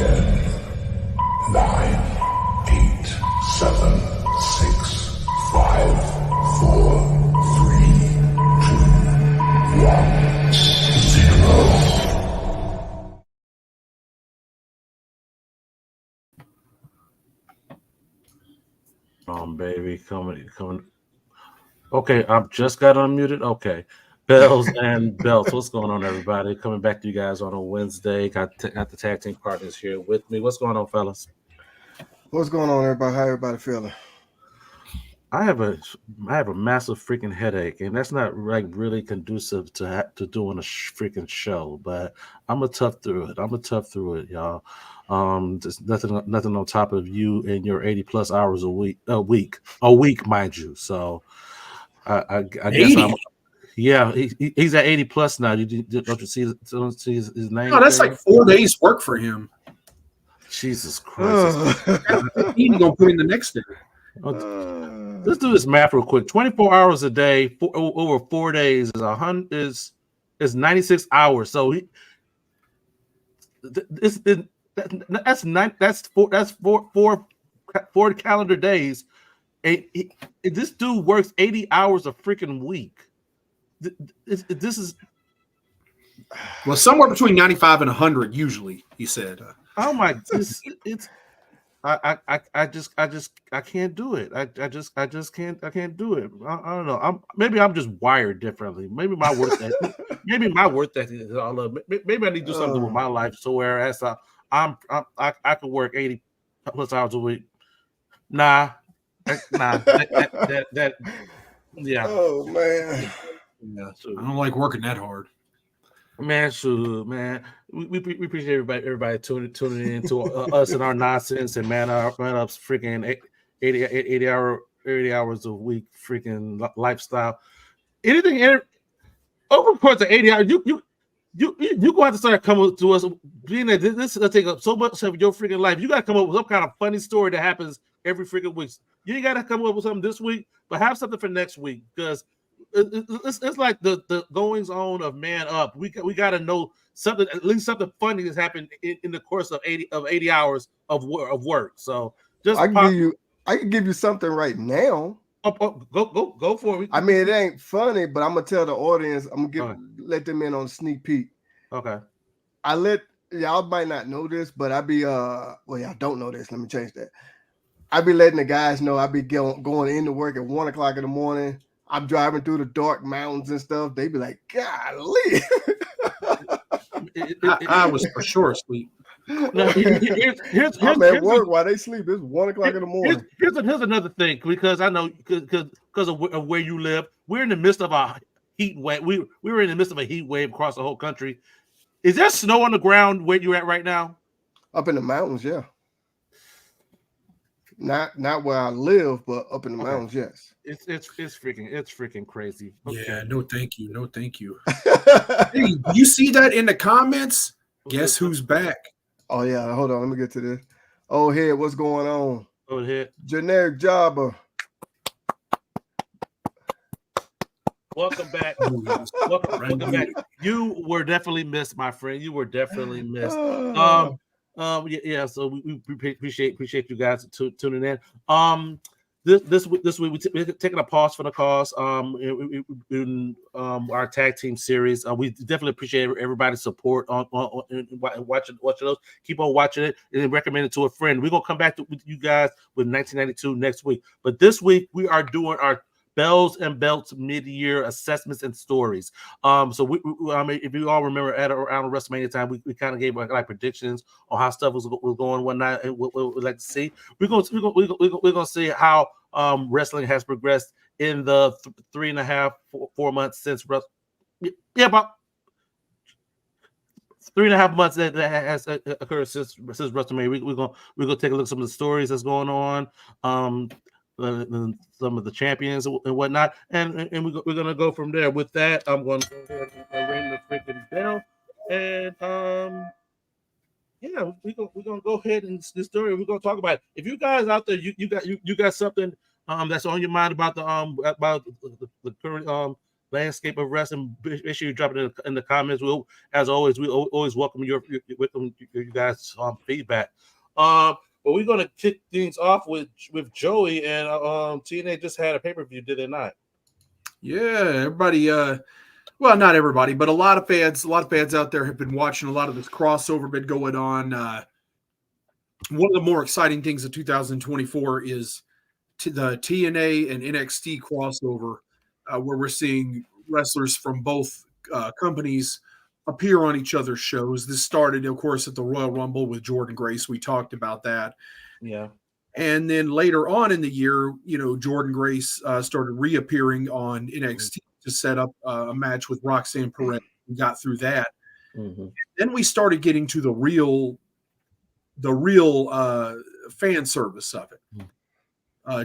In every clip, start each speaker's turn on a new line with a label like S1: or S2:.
S1: 10, 9, 8, 7, 6, 5, 4, 3, 2, 1, 0.
S2: Baby, coming. Okay, I've just got unmuted. Okay, bells and belts. What's going on, everybody? Coming back to you guys on a Wednesday. Got the tag team partners here with me. What's going on, fellas?
S3: What's going on, everybody? How everybody feeling?
S2: I have a I have a massive freaking headache, and that's not like really conducive to doing a freaking show. But I'm a tough through it. I'm a tough through it, y'all. Just nothing on top of you and your 80 plus hours a week, mind you. So I guess I'm
S4: 80.
S2: yeah. He's at 80 plus now. Don't you see his name?
S4: No, that's
S2: There?
S4: like 4 days work for him.
S2: Jesus Christ!
S4: He's gonna put in the next day.
S2: Let's do this math real quick. 24 hours a day over 4 days is 96 hours. So that's four calendar days. This dude works 80 hours a freaking week. This is
S4: Well, somewhere between 95 and 100 usually, he said.
S2: oh my it's I just I can't do it. I just can't do it. I don't know. Maybe I'm just wired differently. Maybe my worth ethic is all up. Maybe I need to do something with my life. So whereas I can work 80 plus hours a week. Nah. That yeah.
S3: Oh man.
S2: Yeah. So,
S4: I don't like working that hard.
S2: man, shoot, man. We appreciate everybody tuning in to us and our nonsense and man up's freaking 80 hours a week freaking lifestyle. Anything over the course of 80 hours, you going to have to start coming to us. Being that this will take up so much of your freaking life, you got to come up with some kind of funny story that happens every freaking week. You ain't got to come up with something this week, but have something for next week because it's like the goings on of Man Up. We got to know something, at least something funny has happened in the course of 80 hours of work. So just
S3: I can give you something right now.
S2: Go for it.
S3: I mean, it ain't funny, but I'm gonna tell the audience. I'm gonna let them in on a sneak peek.
S2: Okay.
S3: Y'all might not know this, but I be well, y'all don't know this. Let me change that. I be letting the guys know I be going into work at 1 o'clock in the morning. I'm driving through the dark mountains and stuff. They be like, golly.
S4: I was for sure asleep.
S2: Now,
S3: I'm at work while they sleep. It's 1 o'clock in the morning.
S2: Here's another thing, because I know because of where you live, we're in the midst of a heat wave. We were in the midst of a heat wave across the whole country. Is there snow on the ground where you're at right now?
S3: Up in the mountains, yeah. Not where I live, but up in the mountains, yes.
S2: It's freaking crazy.
S4: Okay. Yeah, no thank you. No thank you. Hey, you see that in the comments? Guess who's back?
S3: Oh yeah, hold on, let me get to this. Oh head, what's going on?
S2: Oh head.
S3: Generic Jobber.
S2: Welcome back. Welcome back. You were definitely missed, my friend. You were definitely missed. Yeah. So we appreciate you guys tuning in. This week we're taking a pause for the cause. In our tag team series, we definitely appreciate everybody's support on watching those. Keep on watching it and recommend it to a friend. We're gonna come back with you guys with 1992 next week, but this week we are doing our Bells and Belts mid-year assessments and stories. So if you all remember around WrestleMania time, we kind of gave like predictions on how stuff was going one night and what we'd like to see. We're gonna see how wrestling has progressed in the 3.5-4 months since about 3.5 months that has occurred since WrestleMania. We're gonna take a look at some of the stories that's going on. Some of the champions and whatnot, and we're gonna go from there. With that, I'm going to go ahead and ring the freaking bell, and yeah, we're gonna go ahead and this story. We're gonna talk about it. If you guys out there, you got something that's on your mind about the current landscape of wrestling, make sure you drop it in the comments. We'll, as always, we always welcome you guys' feedback. But we're gonna kick things off with Joey, and TNA just had a pay-per-view, did they not?
S4: Yeah, everybody. Well, not everybody, but a lot of fans out there have been watching a lot of this crossover been going on. One of the more exciting things of 2024 is the TNA and NXT crossover, where we're seeing wrestlers from both companies appear on each other's shows. This started, of course, at the Royal Rumble with Jordynne Grace. We talked about that.
S2: Yeah.
S4: And then later on in the year, Jordynne Grace started reappearing on NXT to set up a match with Roxanne Perez. We got through that.
S2: Mm-hmm.
S4: Then we started getting to the real fan service of it.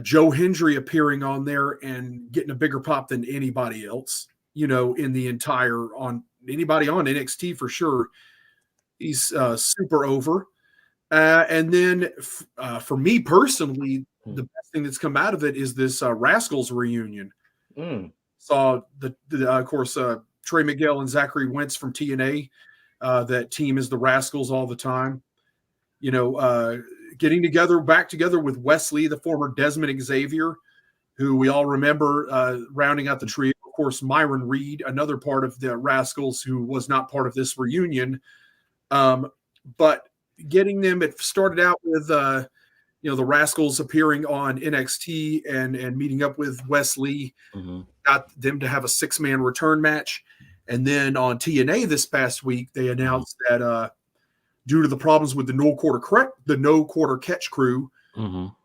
S4: Joe Hendry appearing on there and getting a bigger pop than anybody else, in the entire anybody on NXT for sure. He's super over. And then for me personally, the best thing that's come out of it is this Rascals reunion. Saw of course, Trey Miguel and Zachary Wentz from TNA. That team is the Rascals all the time. Getting back together with Wesley, the former Desmond Xavier, who we all remember rounding out the trio. Of course, Myron Reed, another part of the Rascals who was not part of this reunion. But getting them, it started out with, the Rascals appearing on NXT and meeting up with Wesley, got them to have a 6-man return match. And then on TNA this past week, they announced that due to the problems with the no quarter catch crew,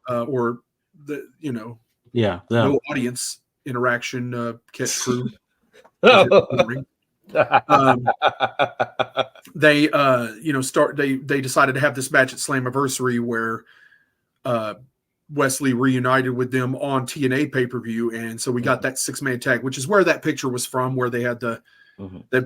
S4: or the no audience interaction catch crew, they they decided to have this match at Slammiversary where Wesley reunited with them on TNA pay-per-view, and so we got that 6-man tag, which is where that picture was from, where they had that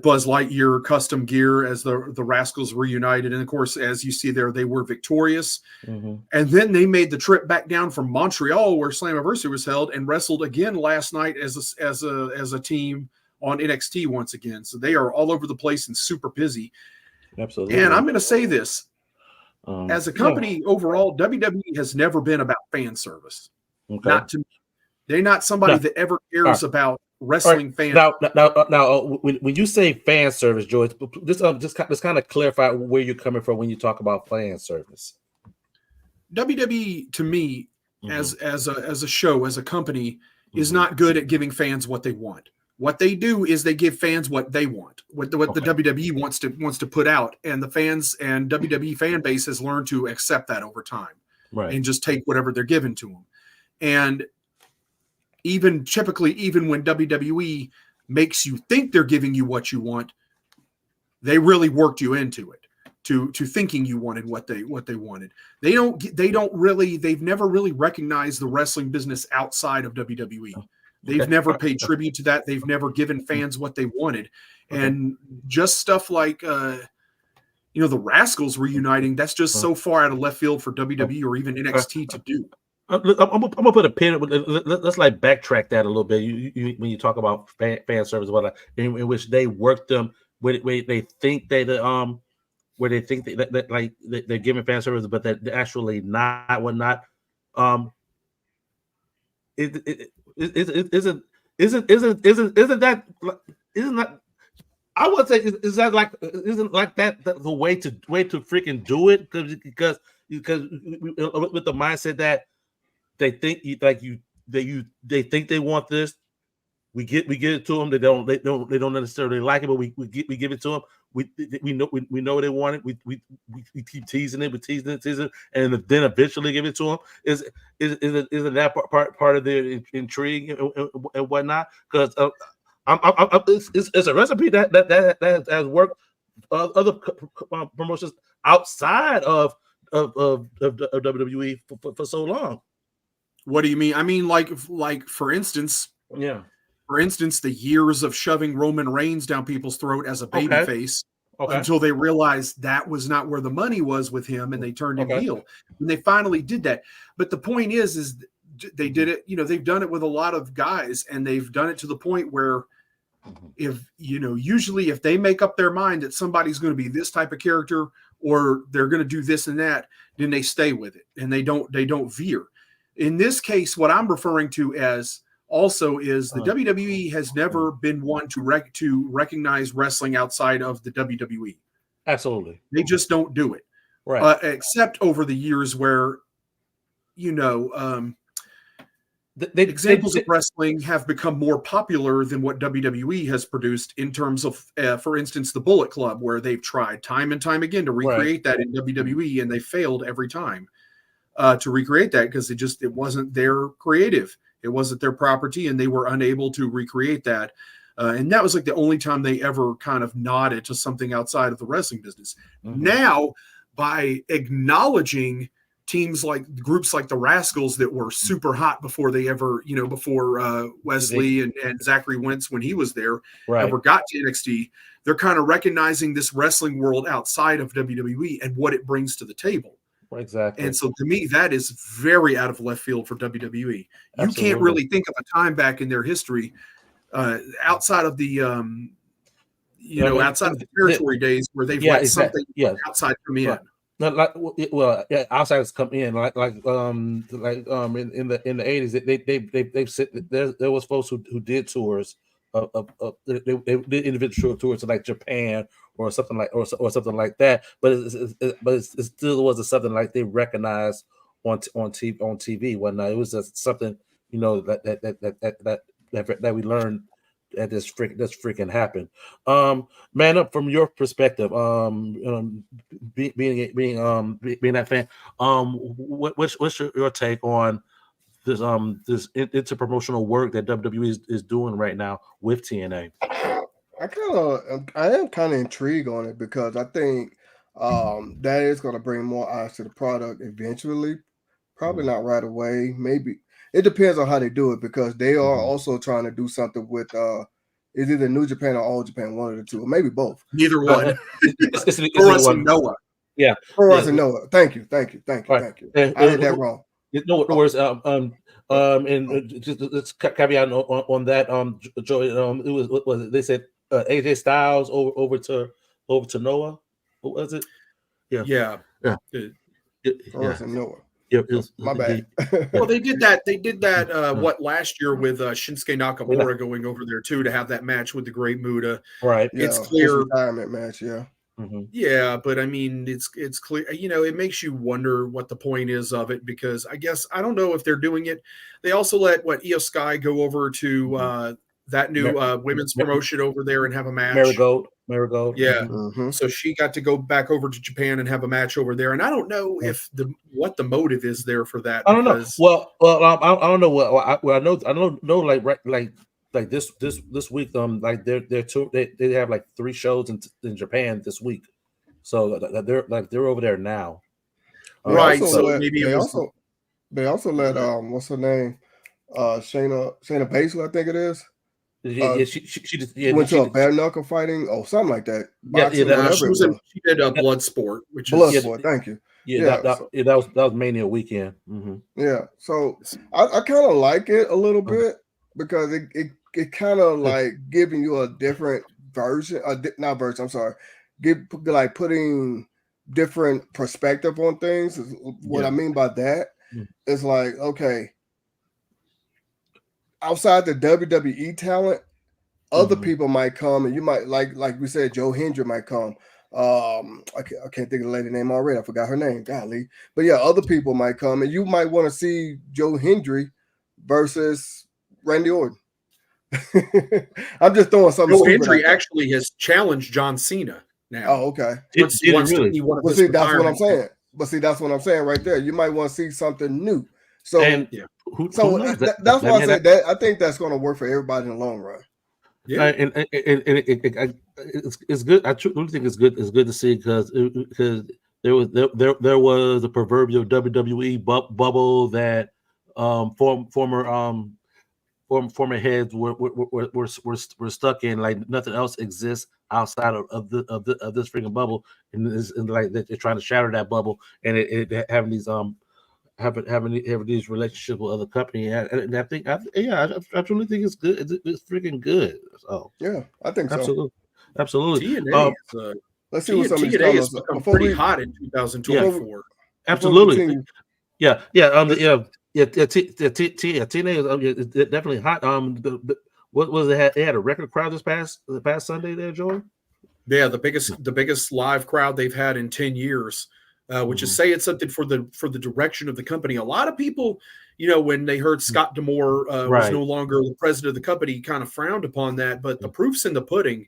S4: Buzz Lightyear custom gear as the Rascals reunited. And of course, as you see there, they were victorious. And then they made the trip back down from Montreal, where Slammiversary was held, and wrestled again last night as a team on NXT once again. So they are all over the place and super busy.
S2: Absolutely.
S4: And I'm going to say this. As a company overall, WWE has never been about fan service. Not to me. They're not somebody that ever cares about wrestling fans.
S2: Now, when you say fan service, Joey, just kind of clarify where you're coming from when you talk about fan service.
S4: WWE, to me, as a show, as a company, is not good at giving fans what they want. What they do is they give fans what they want, what the WWE wants to put out, and the fans and WWE fan base has learned to accept that over time, and just take whatever they're given to them. And even when WWE makes you think they're giving you what you want, they really worked you into it to thinking you wanted what they wanted. They've never really recognized the wrestling business outside of WWE. They've never paid tribute to that. They've never given fans what they wanted. And just stuff like, the Rascals reuniting, that's just so far out of left field for WWE or even NXT to do.
S2: I'm gonna put a pin. Let's like backtrack that a little bit. When you talk about fan service, in which they work them, where they think they're giving fan service, but they're actually not whatnot. Isn't that? I would say isn't like that the way to freaking do it, because with the mindset that they think they think they want this, we give it to them. They don't necessarily like it, but we give it to them. We know they want it. We keep teasing it, and then eventually give it to them. Isn't that part of their intrigue and whatnot? Because it's a recipe that has worked other promotions outside of WWE for so long.
S4: What do you mean? I mean, like for instance, the years of shoving Roman Reigns down people's throat as a babyface until they realized that was not where the money was with him, and they turned him heel. And they finally did that. But the point is they did it. They've done it with a lot of guys, and they've done it to the point where If usually if they make up their mind that somebody's going to be this type of character or they're going to do this and that, then they stay with it and they don't veer. In this case, what I'm referring to as also is the WWE has never been one to recognize wrestling outside of the WWE.
S2: Absolutely.
S4: They just don't do it.
S2: Right.
S4: Except over the years where, examples of wrestling have become more popular than what WWE has produced in terms of, for instance, the Bullet Club, where they've tried time and time again to recreate that in WWE, and they failed every time to recreate that because it wasn't their creative. It wasn't their property, and they were unable to recreate that. And that was like the only time they ever kind of nodded to something outside of the wrestling business. Now, by acknowledging groups like the Rascals that were super hot before they ever, before Wesley and Zachary Wentz, when he was there, ever got to NXT, they're kind of recognizing this wrestling world outside of WWE and what it brings to the table.
S2: Exactly.
S4: And so to me, that is very out of left field for WWE. You can't really think of a time back in their history outside of the, outside of the territory days where they've let something outside come in.
S2: Outsiders come in in the 80s. They've said there was folks who did tours they did individual tours to like Japan or something like that. But it still wasn't something like they recognized on TV. Whatnot. It was just something that we learned that this freaking happened. Man up, from your perspective, being that fan, what's your take on this interpromotional work that WWE is doing right now with TNA?
S3: I am kind of intrigued on it because I think that is going to bring more eyes to the product eventually. Probably not right away. Maybe it depends on how they do it because they are also trying to do something with is either New Japan or All Japan, one of the two, or maybe both.
S4: Neither one.
S2: It's
S4: for us and Noah.
S3: Yeah. For us and Noah. Thank you. I had that wrong.
S2: No worries. And just let's caveat on that. Joey, it was they said AJ Styles over to Noah. What was it?
S3: Yeah. For us and Noah. My bad.
S4: Well, they did that. They did that. Last year with Shinsuke Nakamura going over there too to have that match with the Great Muta.
S2: Right.
S4: It's clear
S3: retirement match. Yeah.
S4: Yeah, but I mean, it's clear. It makes you wonder what the point is of it because I guess I don't know if they're doing it. They also let Io Sky go over to that new women's promotion over there and have a match.
S2: Marigold.
S4: Yeah. So she got to go back over to Japan and have a match over there. And I don't know if what the motive is there for that.
S2: I don't know. Well, I don't know what. I know. Like this week, like they have like 3 shows in Japan this week, so they're over there now.
S4: Right.
S3: They also let what's her name, Shayna Baszler, I think it is.
S2: She just
S3: went to a bare knuckle fighting or something like that.
S4: She did a blood sport, which
S3: Bloodsport. Thank you.
S2: That was Mania weekend.
S3: Yeah, so I kind of like it a little bit because it kind of like giving you a different version, putting different perspective on things. What I mean by that is like, okay, outside the WWE talent, other people might come, and you might like we said, Joe Hendry might come. I can't think of the lady name already. I forgot her name. Golly, but yeah, other people might come, and you might want to see Joe Hendry versus Randy Orton. I'm just throwing something.
S4: Joe Hendry actually has challenged John Cena now.
S3: Oh, okay.
S4: He wants to be one of his
S3: that's what I'm saying. But see, that's what I'm saying right there. You might want to see something new. So,
S2: that's
S3: why I said that. I think that's going to work for everybody in the long run.
S2: Yeah, and it's good. I truly think it's good. It's good to see because there was a proverbial WWE bubble that former heads were stuck in, like nothing else exists outside of this freaking bubble, and like they're trying to shatter that bubble, and it having these having these relationships with other companies, and I truly think it's good. It's freaking good. So
S3: yeah, I think so.
S2: Absolutely.
S4: TNA.
S3: Let's see what somebody's
S4: TNA
S3: telling
S4: has
S3: us
S4: become
S3: before
S4: pretty
S3: we
S4: hot in 2024.
S2: Absolutely.
S3: continue.
S2: TNA is definitely hot. What was it? They had a record crowd this past Sunday there, Joey.
S4: Yeah, the biggest live crowd they've had in 10 years, which is saying something for the direction of the company. A lot of people, when they heard Scott D'Amore was no longer the president of the company, kind of frowned upon that. But the proof's in the pudding,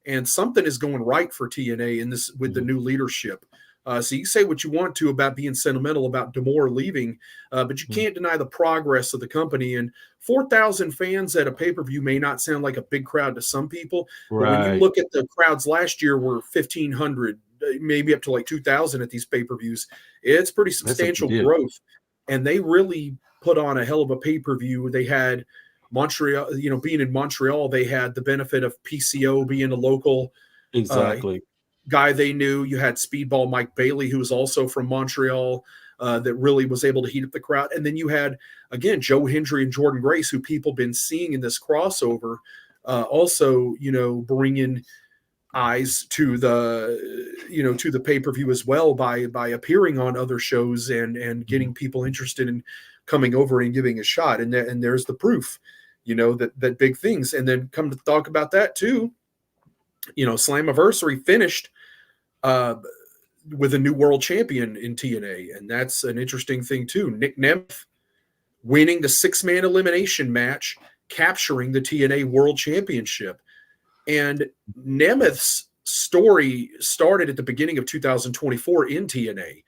S4: and something is going right for TNA in this with the new leadership. So you can say what you want to about being sentimental about D'Amore leaving, but you can't deny the progress of the company. And 4,000 fans at a pay-per-view may not sound like a big crowd to some people, but when you look at the crowds last year were 1,500, maybe up to like 2,000 at these pay-per-views. It's pretty substantial growth. And they really put on a hell of a pay-per-view. They had Montreal, being in Montreal, they had the benefit of PCO being a local guy they knew. You had Speedball Mike Bailey, who was also from Montreal, that really was able to heat up the crowd. And then you had, again, Joe Hendry and Jordan Grace, who people been seeing in this crossover, also, bringing eyes to the pay-per-view as well by appearing on other shows and getting people interested in coming over and giving a shot. And there's the proof, that big things. And then come to talk about that too, Slammiversary finished with a new world champion in TNA, and that's an interesting thing too. Nick Nemeth winning the 6-man elimination match, capturing the TNA World Championship. And Nemeth's story started at the beginning of 2024 in TNA.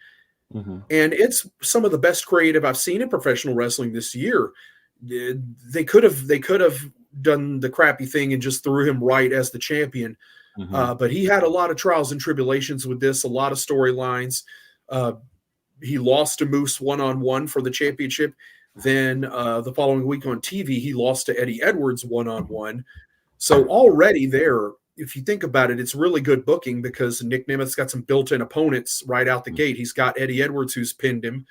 S4: And it's some of the best creative I've seen in professional wrestling this year. They could have done the crappy thing and just threw him right as the champion. But he had a lot of trials and tribulations with this, a lot of storylines. He lost to Moose one-on-one for the championship. Then the following week on TV, he lost to Eddie Edwards one-on-one. So already there, if you think about it, it's really good booking because Nick Nemeth's got some built-in opponents right out the gate. He's got Eddie Edwards, who's pinned him,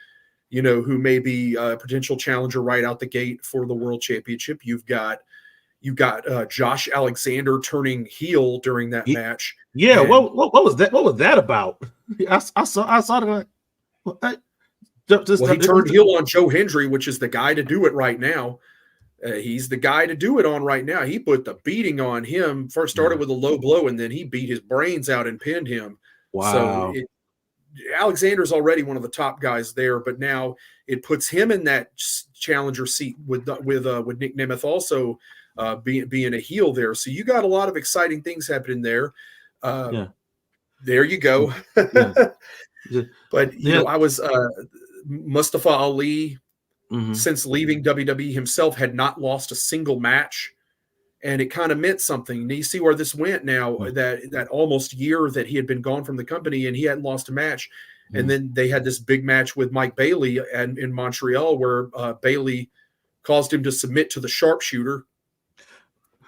S4: who may be a potential challenger right out the gate for the World Championship. You've got Josh Alexander turning heel during that match.
S2: Yeah, what was that? What was that about? I saw that.
S4: He turned heel on Joe Hendry, which is the guy to do it right now. He's the guy to do it on right now. He put the beating on him. First started with a low blow, and then he beat his brains out and pinned him.
S2: Wow.
S4: So Alexander's already one of the top guys there, but now it puts him in that challenger seat with Nick Nemeth also being a heel there. So you got a lot of exciting things happening there. There you go. But I was Mustafa Ali, since leaving WWE himself, had not lost a single match, and it kind of meant something. And you see where this went now, that almost year that he had been gone from the company and he hadn't lost a match. And then they had this big match with Mike Bailey in Montreal where Bailey caused him to submit to the sharpshooter.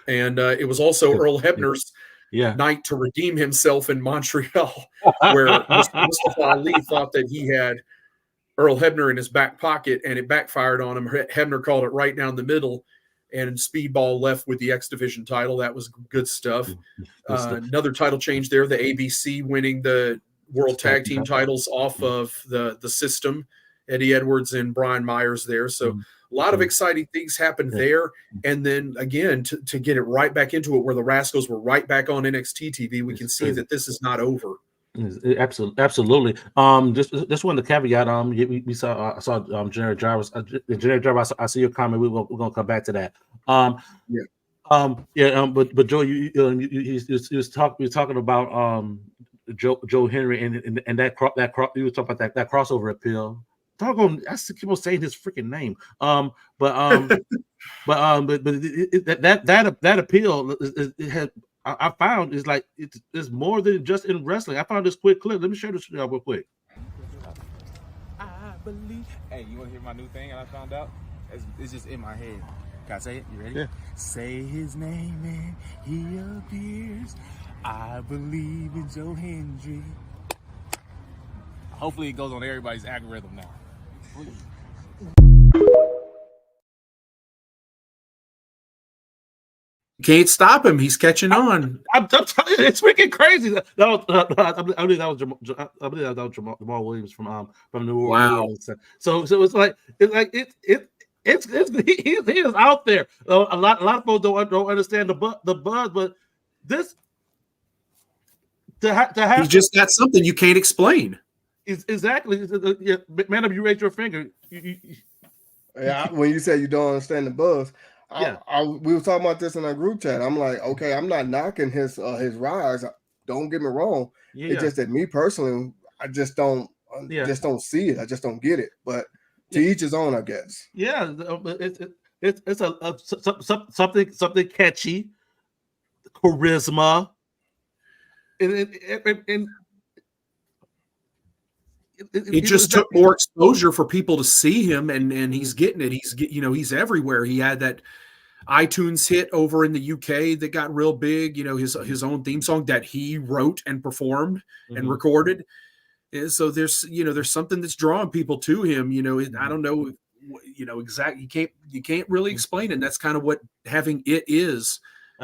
S4: And it was also Earl Hebner's night to redeem himself in Montreal, where Mustafa Ali thought that he had Earl Hebner in his back pocket, and it backfired on him. Hebner called it right down the middle, and Speedball left with the X Division title. That was good stuff. Another title change there, the ABC winning the World Tag Team titles off of the system, Eddie Edwards and Brian Myers there. So a lot of exciting things happened there. And then, again, to get it right back into it, where the Rascals were right back on NXT TV, we can see that this is not over.
S2: Absolutely. Just wanted to caveat. We saw Generic Jarvis. Generic Jarvis. I see your comment. We're gonna come back to that. But Joe, you was talking about Joe Hendry and that you were talking about that crossover appeal. I keep on saying his freaking name. That appeal I found is like it's more than just in wrestling. I found this quick clip. Let me share this real quick.
S5: I believe. Hey, you want to hear my new thing? And I found out it's just in my head. Can I say it? You ready?
S2: Yeah.
S5: Say his name and he appears. I believe in Joe Hendry. Hopefully, it goes on everybody's algorithm now. Please.
S4: can't stop him. He's catching on.
S2: I'm telling you, it's freaking crazy. I believe that was Jamal Williams from New Orleans.
S4: Wow.
S2: So it's like he is out there. A lot of folks don't understand the buzz, but this to have
S4: He's just got something you can't explain.
S2: Exactly. Yeah, man, if you raise your finger,
S3: Yeah, when you say you don't understand the buzz,
S2: Yeah.
S3: we were talking about this in our group chat. I'm like, okay, I'm not knocking his rise. Don't get me wrong.
S2: Yeah.
S3: It's just that me personally, I just don't see it. I just don't get it. But to each his own, I guess.
S2: Yeah, it's something catchy, charisma, and
S4: it just took more exposure for people to see him, and he's getting it. He's everywhere. He had that iTunes hit over in the UK that got real big. His own theme song that he wrote and performed and recorded. And so there's something that's drawing people to him. I don't know, exactly. You can't really explain it. And that's kind of what having it is.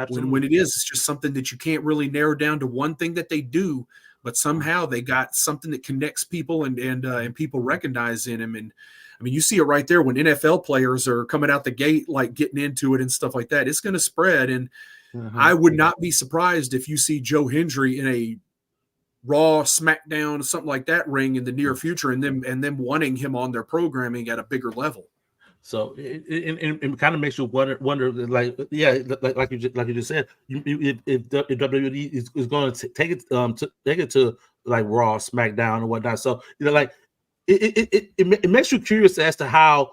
S4: When it is, it's just something that you can't really narrow down to one thing that they do. But somehow they got something that connects people and people recognize in him. And I mean, you see it right there when NFL players are coming out the gate, like getting into it and stuff like that. It's going to spread. And I would not be surprised if you see Joe Hendry in a Raw, SmackDown, or something like that ring in the near future, and them wanting him on their programming at a bigger level.
S2: So it kind of makes you wonder, like you just said, if WWE is going to take it to like Raw, SmackDown, and whatnot. So it makes you curious as to how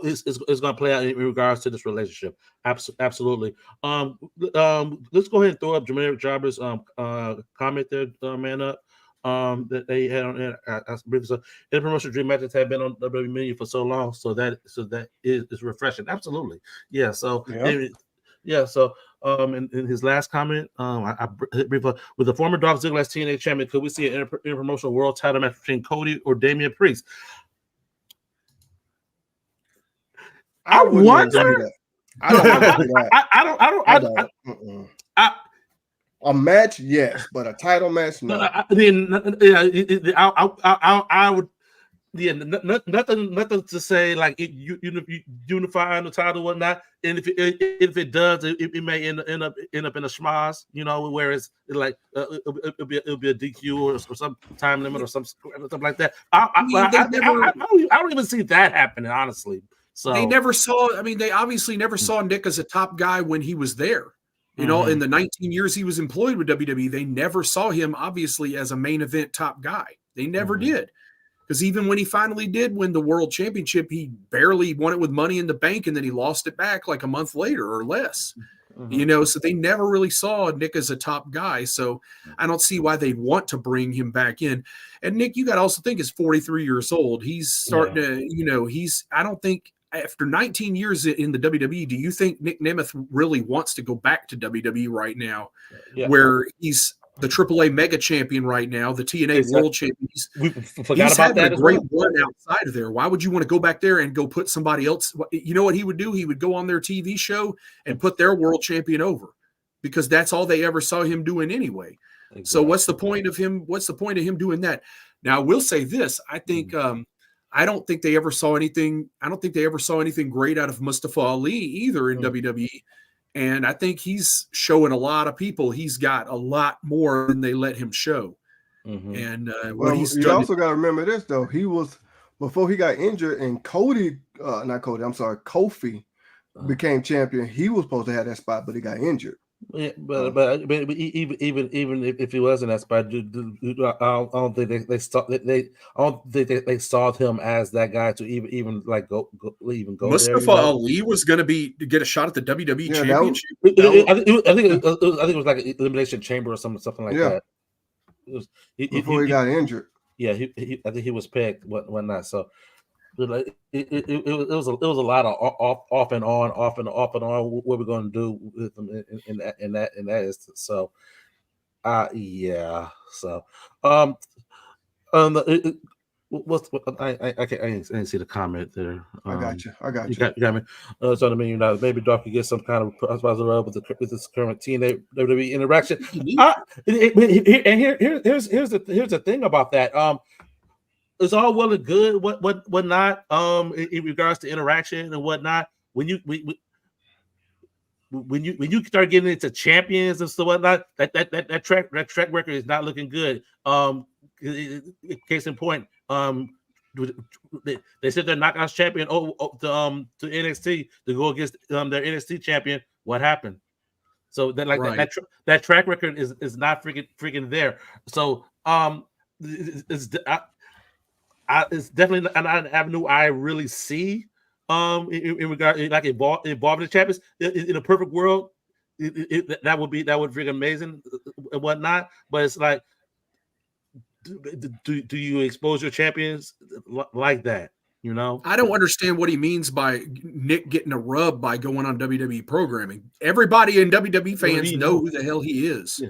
S2: it's going to play out in regards to this relationship. Absolutely. Let's go ahead and throw up Jermaine Jarvis comment there, man up. That they had on there. So in promotion, dream matches have been on WWE menu for so long, so that is refreshing. Absolutely, yeah. So yeah. So in his last comment, with the former Dolph Ziggler as TNA champion, could we see an interpromotional world title match between Cody or Damian Priest? I wonder. I don't.
S3: A match, yes, but a title match, no.
S2: I would, nothing to say like unify on the title or whatnot. And if it does, it may end up in a schmoz, where it's like it'll be a DQ or some time limit or something like that. I don't even see that happening, honestly. So
S4: they never saw. I mean, they obviously never saw Nick as a top guy when he was there. In the 19 years he was employed with WWE, they never saw him obviously as a main event top guy. They never did. Because even when he finally did win the world championship, he barely won it with Money in the Bank, and then he lost it back like a month later or less. So they never really saw Nick as a top guy. So I don't see why they'd want to bring him back in. And Nick, you got to also think is 43 years old. He's starting to, I don't think, after 19 years in the WWE, do you think Nick Nemeth really wants to go back to WWE right now, where he's the AAA Mega Champion right now, the TNA World Champion? He's having a great run outside of there. Why would you want to go back there and go put somebody else? You know what he would do? He would go on their TV show and put their World Champion over, because that's all they ever saw him doing anyway. Exactly. So what's the point of him? What's the point of him doing that? Now, I will say this. I think I don't think they ever saw anything. I don't think they ever saw anything great out of Mustafa Ali either in WWE. And I think he's showing a lot of people he's got a lot more than they let him show. And
S3: you also got to remember this though. He was, before he got injured, and Kofi became champion. He was supposed to have that spot, but he got injured.
S2: Yeah, but even if he was in that spot, I don't think they saw him as that guy to even go
S4: Mustafa
S2: there.
S4: Ali was going to get a shot at the WWE championship.
S2: I think it was like an elimination chamber or something like that.
S3: Before he got injured.
S2: Yeah, I think he was pegged, whatnot. So. Like it was a lot of off and on what we're going to do with them in that instance. So I didn't see the comment there.
S3: I got you.
S2: You got me. It's on $1 million. Maybe Dolph could get some kind of positive rub with this current team WWE interaction. And here's the thing about that. It's all well and good. What not? In regards to interaction and whatnot. When you start getting into champions and so whatnot, that track record is not looking good. Case in point, they said they're knockouts champion to NXT to go against their NXT champion. What happened? So then, like right. that track record is not freaking there. So it's definitely not an avenue I really see. In regard like involving the champions in a perfect world, that would freaking amazing and whatnot. But it's like, do you expose your champions like that? You know,
S4: I don't understand what he means by Nick getting a rub by going on WWE programming. Everybody in WWE fans know who the hell he is. Yeah.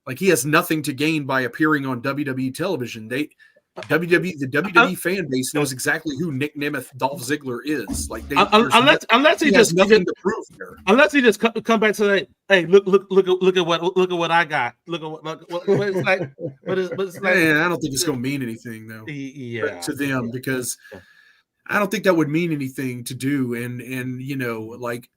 S4: Like he has nothing to gain by appearing on WWE television. The WWE fan base knows exactly who Nick Nemeth, Dolph Ziggler is. Like
S2: unless he just
S4: nothing to prove there.
S2: Unless he just come back to say, "Hey, look at what I got. Look at what it's like." But it's like,
S4: man, I don't think it's going to mean anything though.
S2: Yeah,
S4: to them because I don't think that would mean anything to do. And you know, like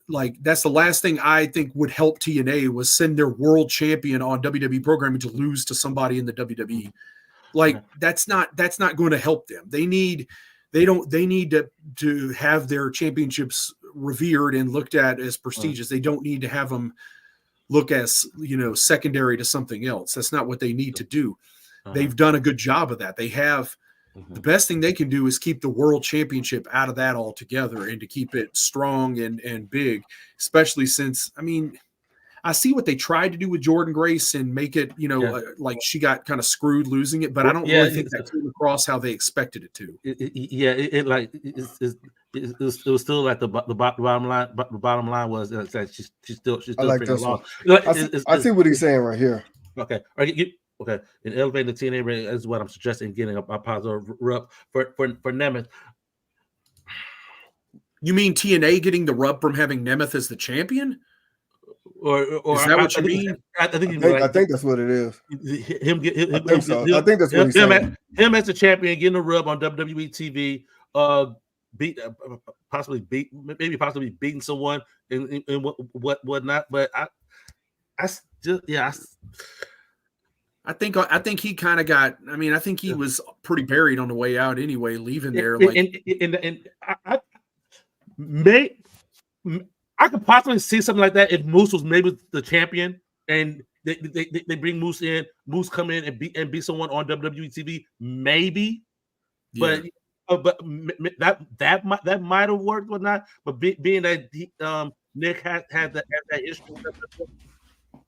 S4: that's the last thing I think would help TNA was send their world champion on WWE programming to lose to somebody in the WWE. Like that's not going to help them. They need to have their championships revered and looked at as prestigious. They don't need to have them look as, you know, secondary to something else. That's not what they need to do. They've done a good job of that. They have the best thing they can do is keep the world championship out of that altogether and to keep it strong and big, especially since, I mean, I see what they tried to do with Jordynne Grace and make it, you know, like she got kind of screwed losing it, but I don't really think that came across how they expected it to.
S2: It was still like the bottom line. The bottom line was that she's still
S3: I like this one. I see what he's saying right here.
S2: Okay, okay. In elevating the TNA ring is what I'm suggesting. Getting a positive rub for Nemeth.
S4: You mean TNA getting the rub from having Nemeth as the champion?
S2: Or
S4: is that what you mean?
S3: I think that's what it is.
S2: I
S3: think that's what he's saying.
S2: Him as a champion, getting a rub on WWE TV, possibly beating someone and whatnot. But I
S4: think he kind of got. I mean, I think he was pretty buried on the way out anyway, leaving there.
S2: I could possibly see something like that if Moose was maybe the champion and they bring Moose in, Moose come in and beat someone on WWE TV, maybe. Yeah. But that might have worked or not. But being that Nick had that issue with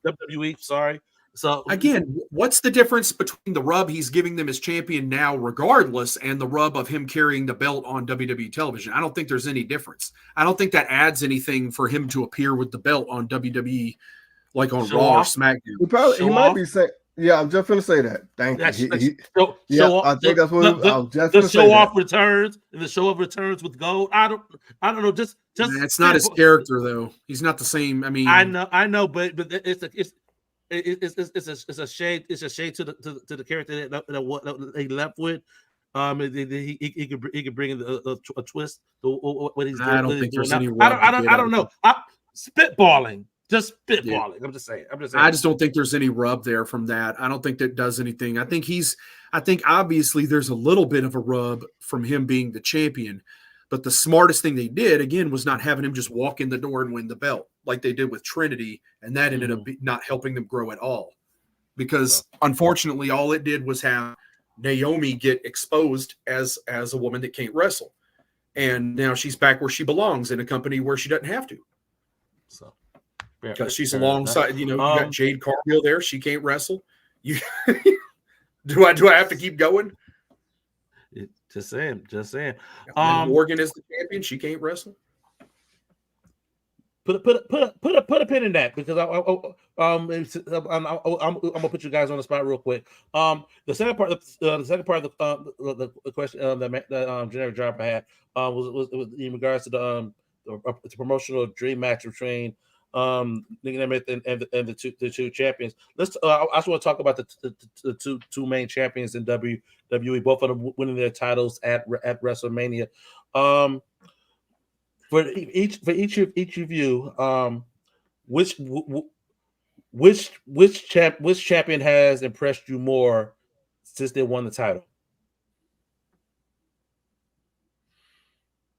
S2: WWE, sorry. So
S4: again, what's the difference between the rub he's giving them as champion now, regardless, and the rub of him carrying the belt on WWE television? I don't think there's any difference. I don't think that adds anything for him to appear with the belt on WWE, like on Raw or SmackDown.
S3: He might be saying, "Yeah, I'm just going to say that." Thank you. I think that's what
S2: the show off returns and the show off returns with gold. I don't know. Just
S4: it's not his character though. He's not the same. I mean,
S2: I know, but it's a shade. It's a shade to the character that he left with. He could bring in a twist to what he's doing.
S4: I don't think there's any.
S2: I don't know. Spitballing. Just spitballing. Yeah. I'm just saying.
S4: I just don't think there's any rub there from that. I don't think that does anything. I think obviously there's a little bit of a rub from him being the champion. But the smartest thing they did, again, was not having him just walk in the door and win the belt like they did with Trinity. And that ended up not helping them grow at all. Because, unfortunately, all it did was have Naomi get exposed as a woman that can't wrestle. And now she's back where she belongs in a company where she doesn't have to. So, because she's alongside, you got Jade Cargill there. She can't wrestle. Do I have to keep going?
S2: Just saying.
S4: Morgan is the champion. She can't wrestle.
S2: Put a pin in that because I'm gonna put you guys on the spot real quick. The second part of the question that generic driver had was in regards to the promotional dream match between Nick Nemeth and the two champions. Let's. I just want to talk about the two main champions in WWE, both of them winning their titles at WrestleMania. For each of you, which champion has impressed you more since they won the title?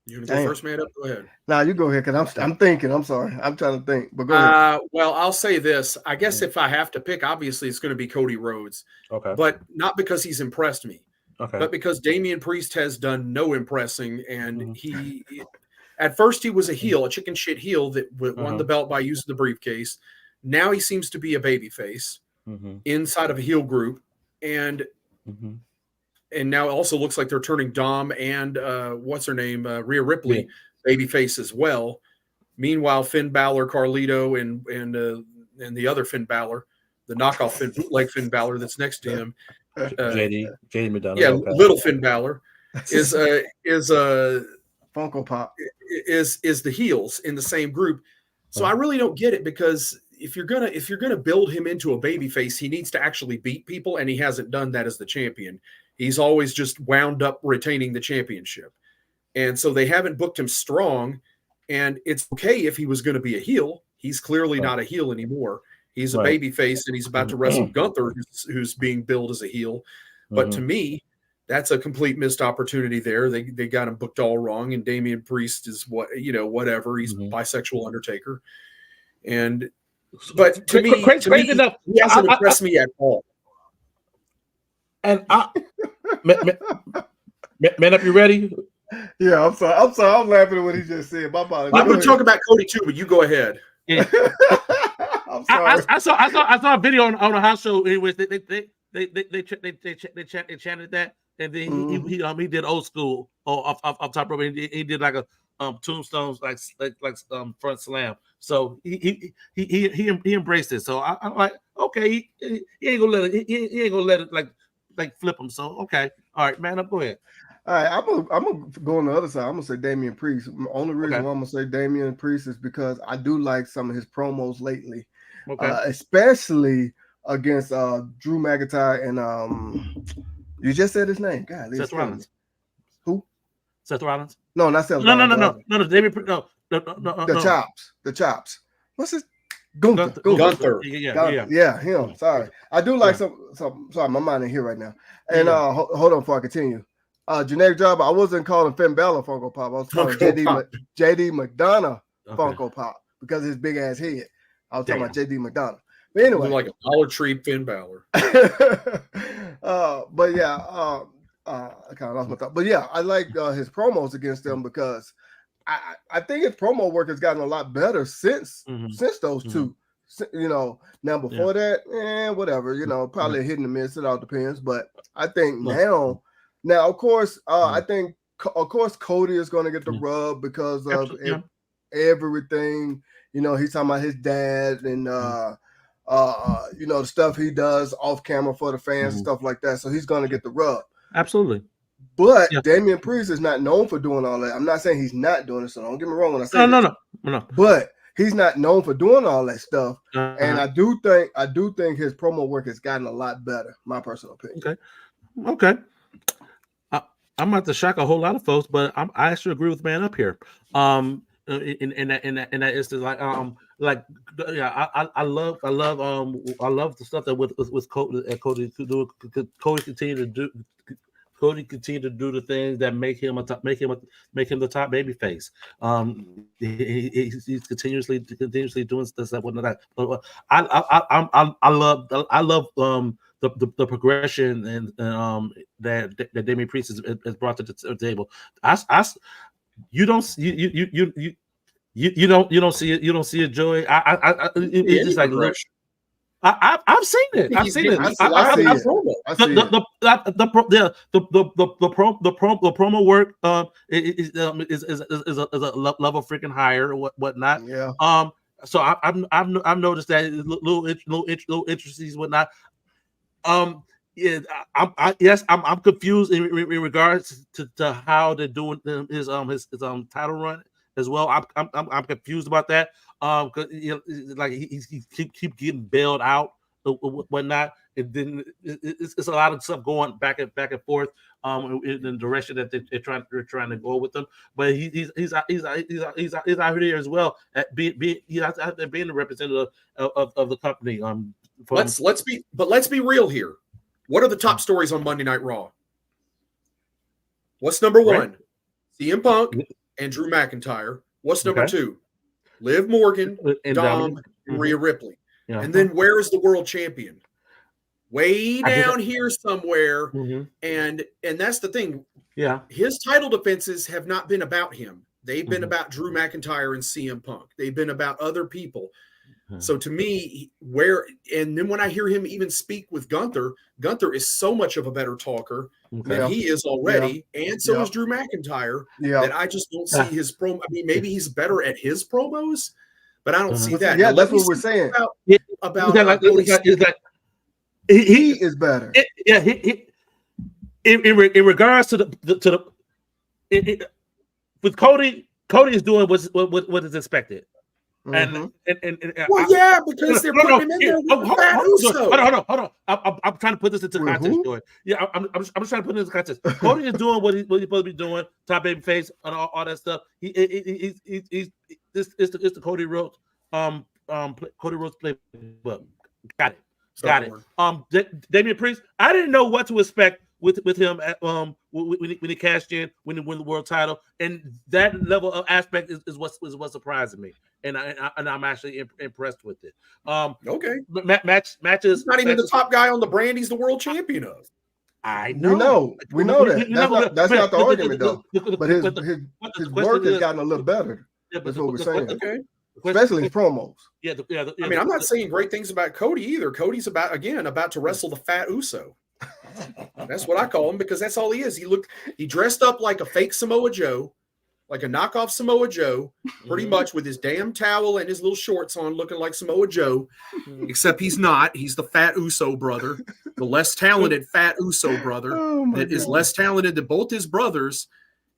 S4: You want to go first, man? Go ahead.
S3: Nah, you go ahead because I'm thinking. I'm sorry, I'm trying to think. But go ahead.
S4: Well, I'll say this. I guess if I have to pick, obviously it's going to be Cody Rhodes.
S2: Okay,
S4: but not because he's impressed me.
S2: Okay,
S4: but because Damian Priest has done no impressing, and he. At first, he was a heel, a chicken shit heel that won the belt by using the briefcase. Now he seems to be a babyface inside of a heel group, and now it also looks like they're turning Dom and what's her name, Rhea Ripley, babyface as well. Meanwhile, Finn Balor, Carlito, and the other Finn Balor, the knockoff bootleg Finn Balor that's next to him,
S2: JD McDonough.
S4: Yeah, little Finn Balor is
S3: Funko Pop
S4: is the heels in the same group. So I really don't get it because if you're gonna build him into a babyface, he needs to actually beat people, and he hasn't done that as the champion. He's always just wound up retaining the championship, and so they haven't booked him strong. And it's okay if he was going to be a heel. He's clearly not a heel anymore. He's a babyface, and he's about to wrestle Gunther, who's being billed as a heel. But to me, that's a complete missed opportunity there. They got him booked all wrong, and Damian Priest is whatever. He's bisexual Undertaker, but to me, he hasn't impressed me at all.
S2: And man up, you ready?
S3: Yeah, I'm sorry. I'm laughing at what he just said. My apologies.
S4: I'm going to talk about Cody too, but you go ahead.
S2: Yeah.
S3: I'm sorry.
S2: I saw a video on a house show in which they chanted that. And then he did old school off top rope. He did like a tombstones like front slam. So he embraced it. So I'm like, okay, he ain't gonna let it like flip him. So okay, all right, man, up, go ahead.
S3: All right, I'm gonna go on the other side. I'm gonna say Damian Priest. The only reason why I'm gonna say Damian Priest is because I do like some of his promos lately, especially against Drew McIntyre and you just said his name. God,
S2: Seth Rollins.
S3: Who?
S2: Seth Rollins?
S3: No, not Seth
S2: Rollins. No. David. No.
S3: The chops. What's his? Gunther. Yeah, him. Sorry, I do like some. Sorry, my mind ain't here right now. And hold on before I continue. Generic Job. I wasn't calling Finn Balor Funko Pop. I was calling JD McDonough Funko Pop because of his big ass head. I was talking about JD McDonough. But anyway,
S4: like a Dollar Tree Finn Balor.
S3: But yeah, I kind of lost my thought. But yeah, I like his promos against them because I think his promo work has gotten a lot better since those two. Now before that, whatever. Probably a hit and a miss. It all depends. But I think now of course, I think Cody is going to get the rub because of everything. He's talking about his dad and the stuff he does off camera for the fans and stuff like that. So he's going to get the rub.
S2: Absolutely.
S3: But Damian Priest is not known for doing all that. I'm not saying he's not doing it, so don't get me wrong when I say
S2: no.
S3: But he's not known for doing all that stuff. And I do think his promo work has gotten a lot better, my personal opinion.
S2: Okay. I'm about to shock a whole lot of folks, but I actually agree with Man Up here. In that instance, I love the stuff that with Cody to do. Cody continue to do the things that make him the top baby face. He's continuously doing stuff that whatnot. But I love the progression and that Damian Priest has brought to the table. You don't see it, Joey. It's just like I've seen it. I've seen it.
S3: I see it.
S2: The promo work is a level freaking higher or whatnot.
S3: Yeah.
S2: So I've noticed that little intricacies whatnot. Yeah, I'm confused in regards to how they're doing his title run as well. I'm confused about that. Because like he keep getting bailed out whatnot, and then it's a lot of stuff going back and forth in the direction that they're trying to go with them. But he's out here as well at being the representative of the company.
S4: Let's be real here. What are the top stories on Monday Night Raw? What's number one?
S2: Right.
S4: CM Punk and Drew McIntyre. What's number two? Liv Morgan,
S2: and
S4: Dom, and Rhea Ripley.
S2: Yeah.
S4: And then where is the world champion? Way down here somewhere. And that's the thing.
S2: Yeah.
S4: His title defenses have not been about him. They've been about Drew McIntyre and CM Punk. They've been about other people. So to me, and then when I hear him even speak with Gunther is so much of a better talker than he is already, and so is Drew McIntyre. That I just don't see his promo. I mean, maybe he's better at his promos, but I don't see that.
S3: Yeah, that's what we're saying.
S4: About
S3: he is better.
S2: In regards to with Cody is doing what is expected. And
S4: because they're putting him in there.
S2: Hold on. I'm trying to put this into context, Joy. Yeah, I'm just trying to put it into context. Cody is doing what he's supposed to be doing. Top baby face and all that stuff. It's the Cody Rhodes Cody Rhodes playbook. Got it. Damian Priest. I didn't know what to expect with him at, when he cashed in, when he won the world title, and that level of aspect is what's surprising me, and I'm actually impressed with it. Matches.
S4: Not even the top guy on the brand. He's the world champion of.
S2: I know.
S3: We know that. That's not the argument, though. But his work has gotten a little better. That's what we're saying.
S4: Okay.
S3: Especially his promos.
S4: I mean, I'm not saying great things about Cody either. Cody's about to wrestle the Fat Uso. That's what I call him, because that's all he is. He dressed up like a fake Samoa Joe, like a knockoff Samoa Joe, pretty much, with his damn towel and his little shorts on, looking like Samoa Joe, except he's not. He's the Fat Uso brother, the less talented Fat Uso brother is less talented than both his brothers.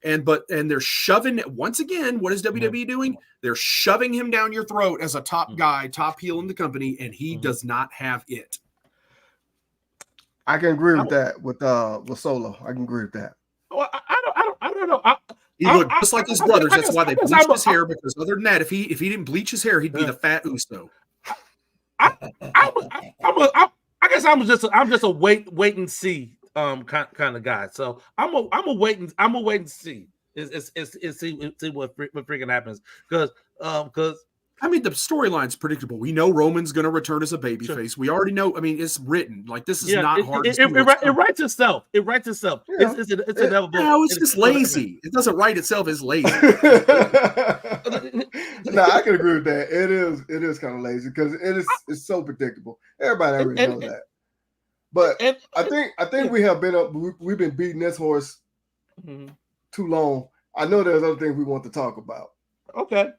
S4: And they're shoving, once again, what is WWE doing? They're shoving him down your throat as a top guy, top heel in the company, and he does not have it.
S3: I can agree with that with Solo. I can agree with that.
S2: Well, I don't know.
S4: He looked just like his brothers. That's why they bleached his hair. Because other than that, if he didn't bleach his hair, he'd be the Fat Uso.
S2: I guess I'm just a wait and see kind of guy. So I'm a wait and see. See what freaking happens, because
S4: I mean, the storyline's predictable. We know Roman's going to return as a babyface. We already know. I mean, it's written. Like, this is not hard.
S2: It writes itself. It writes itself.
S3: Yeah.
S2: It's inevitable.
S4: No, it's just lazy. It doesn't write itself. It's lazy.
S3: No, I can agree with that. It is kind of lazy because it's so predictable. Everybody already knows that. But I think we've been beating this horse too long. I know there's other things we want to talk about.
S2: Okay.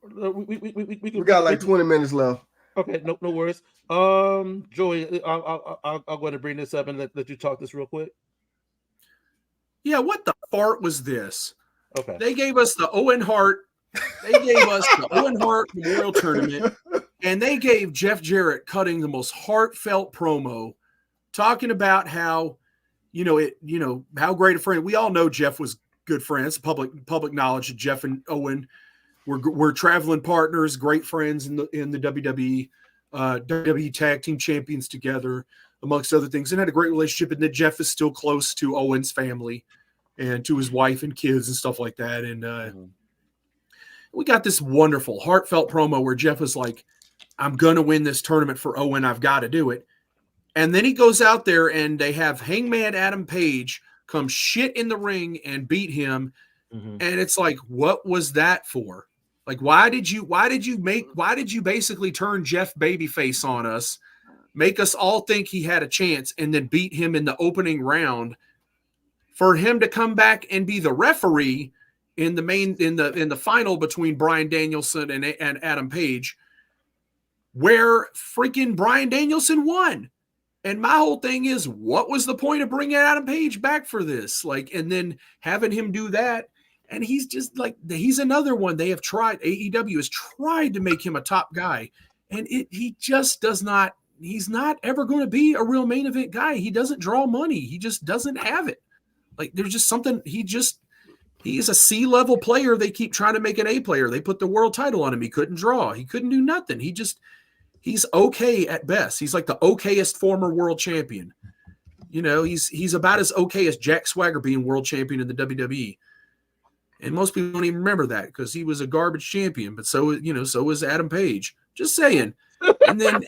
S3: We got like 20 minutes left.
S2: Okay, no worries. Joey, I'll go ahead and bring this up and let you talk this real quick.
S4: Yeah, what the fart was this?
S2: Okay.
S4: They gave us the Owen Hart. They gave us the Owen Hart Memorial Tournament, and they gave Jeff Jarrett cutting the most heartfelt promo, talking about how, how great a friend. We all know Jeff was good friends. Public knowledge of Jeff and Owen. We're traveling partners, great friends in the WWE, WWE Tag Team Champions together, amongst other things, and had a great relationship. And that Jeff is still close to Owen's family and to his wife and kids and stuff like that. And we got this wonderful, heartfelt promo where Jeff was like, "I'm gonna win this tournament for Owen. I've got to do it." And then he goes out there and they have Hangman Adam Page come shit in the ring and beat him. And it's like, what was that for? Like, why did you basically turn Jeff babyface on us, make us all think he had a chance, and then beat him in the opening round for him to come back and be the referee in the final between Bryan Danielson and Adam Page, where freaking Bryan Danielson won. And my whole thing is, what was the point of bringing Adam Page back for this? Like, and then having him do that. And he's just like, he's another one. They have tried, AEW has tried to make him a top guy. And he just does not, he's not ever going to be a real main event guy. He doesn't draw money. He just doesn't have it. Like, there's just something, he's a C-level player. They keep trying to make an A player. They put the world title on him. He couldn't draw. He couldn't do nothing. He's okay at best. He's like the okayest former world champion. You know, he's about as okay as Jack Swagger being world champion in the WWE. And most people don't even remember that because he was a garbage champion. But so was Adam Page. Just saying. And then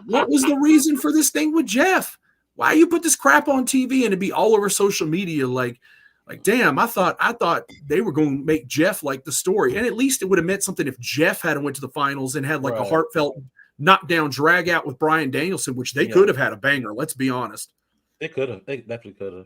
S4: what was the reason for this thing with Jeff? Why you put this crap on TV and it'd be all over social media? Like, damn, I thought they were going to make Jeff like the story. And at least it would have meant something if Jeff had went to the finals and had like a heartfelt knockdown drag out with Bryan Danielson, which they could have had a banger. Let's be honest.
S2: They could have. They definitely could have.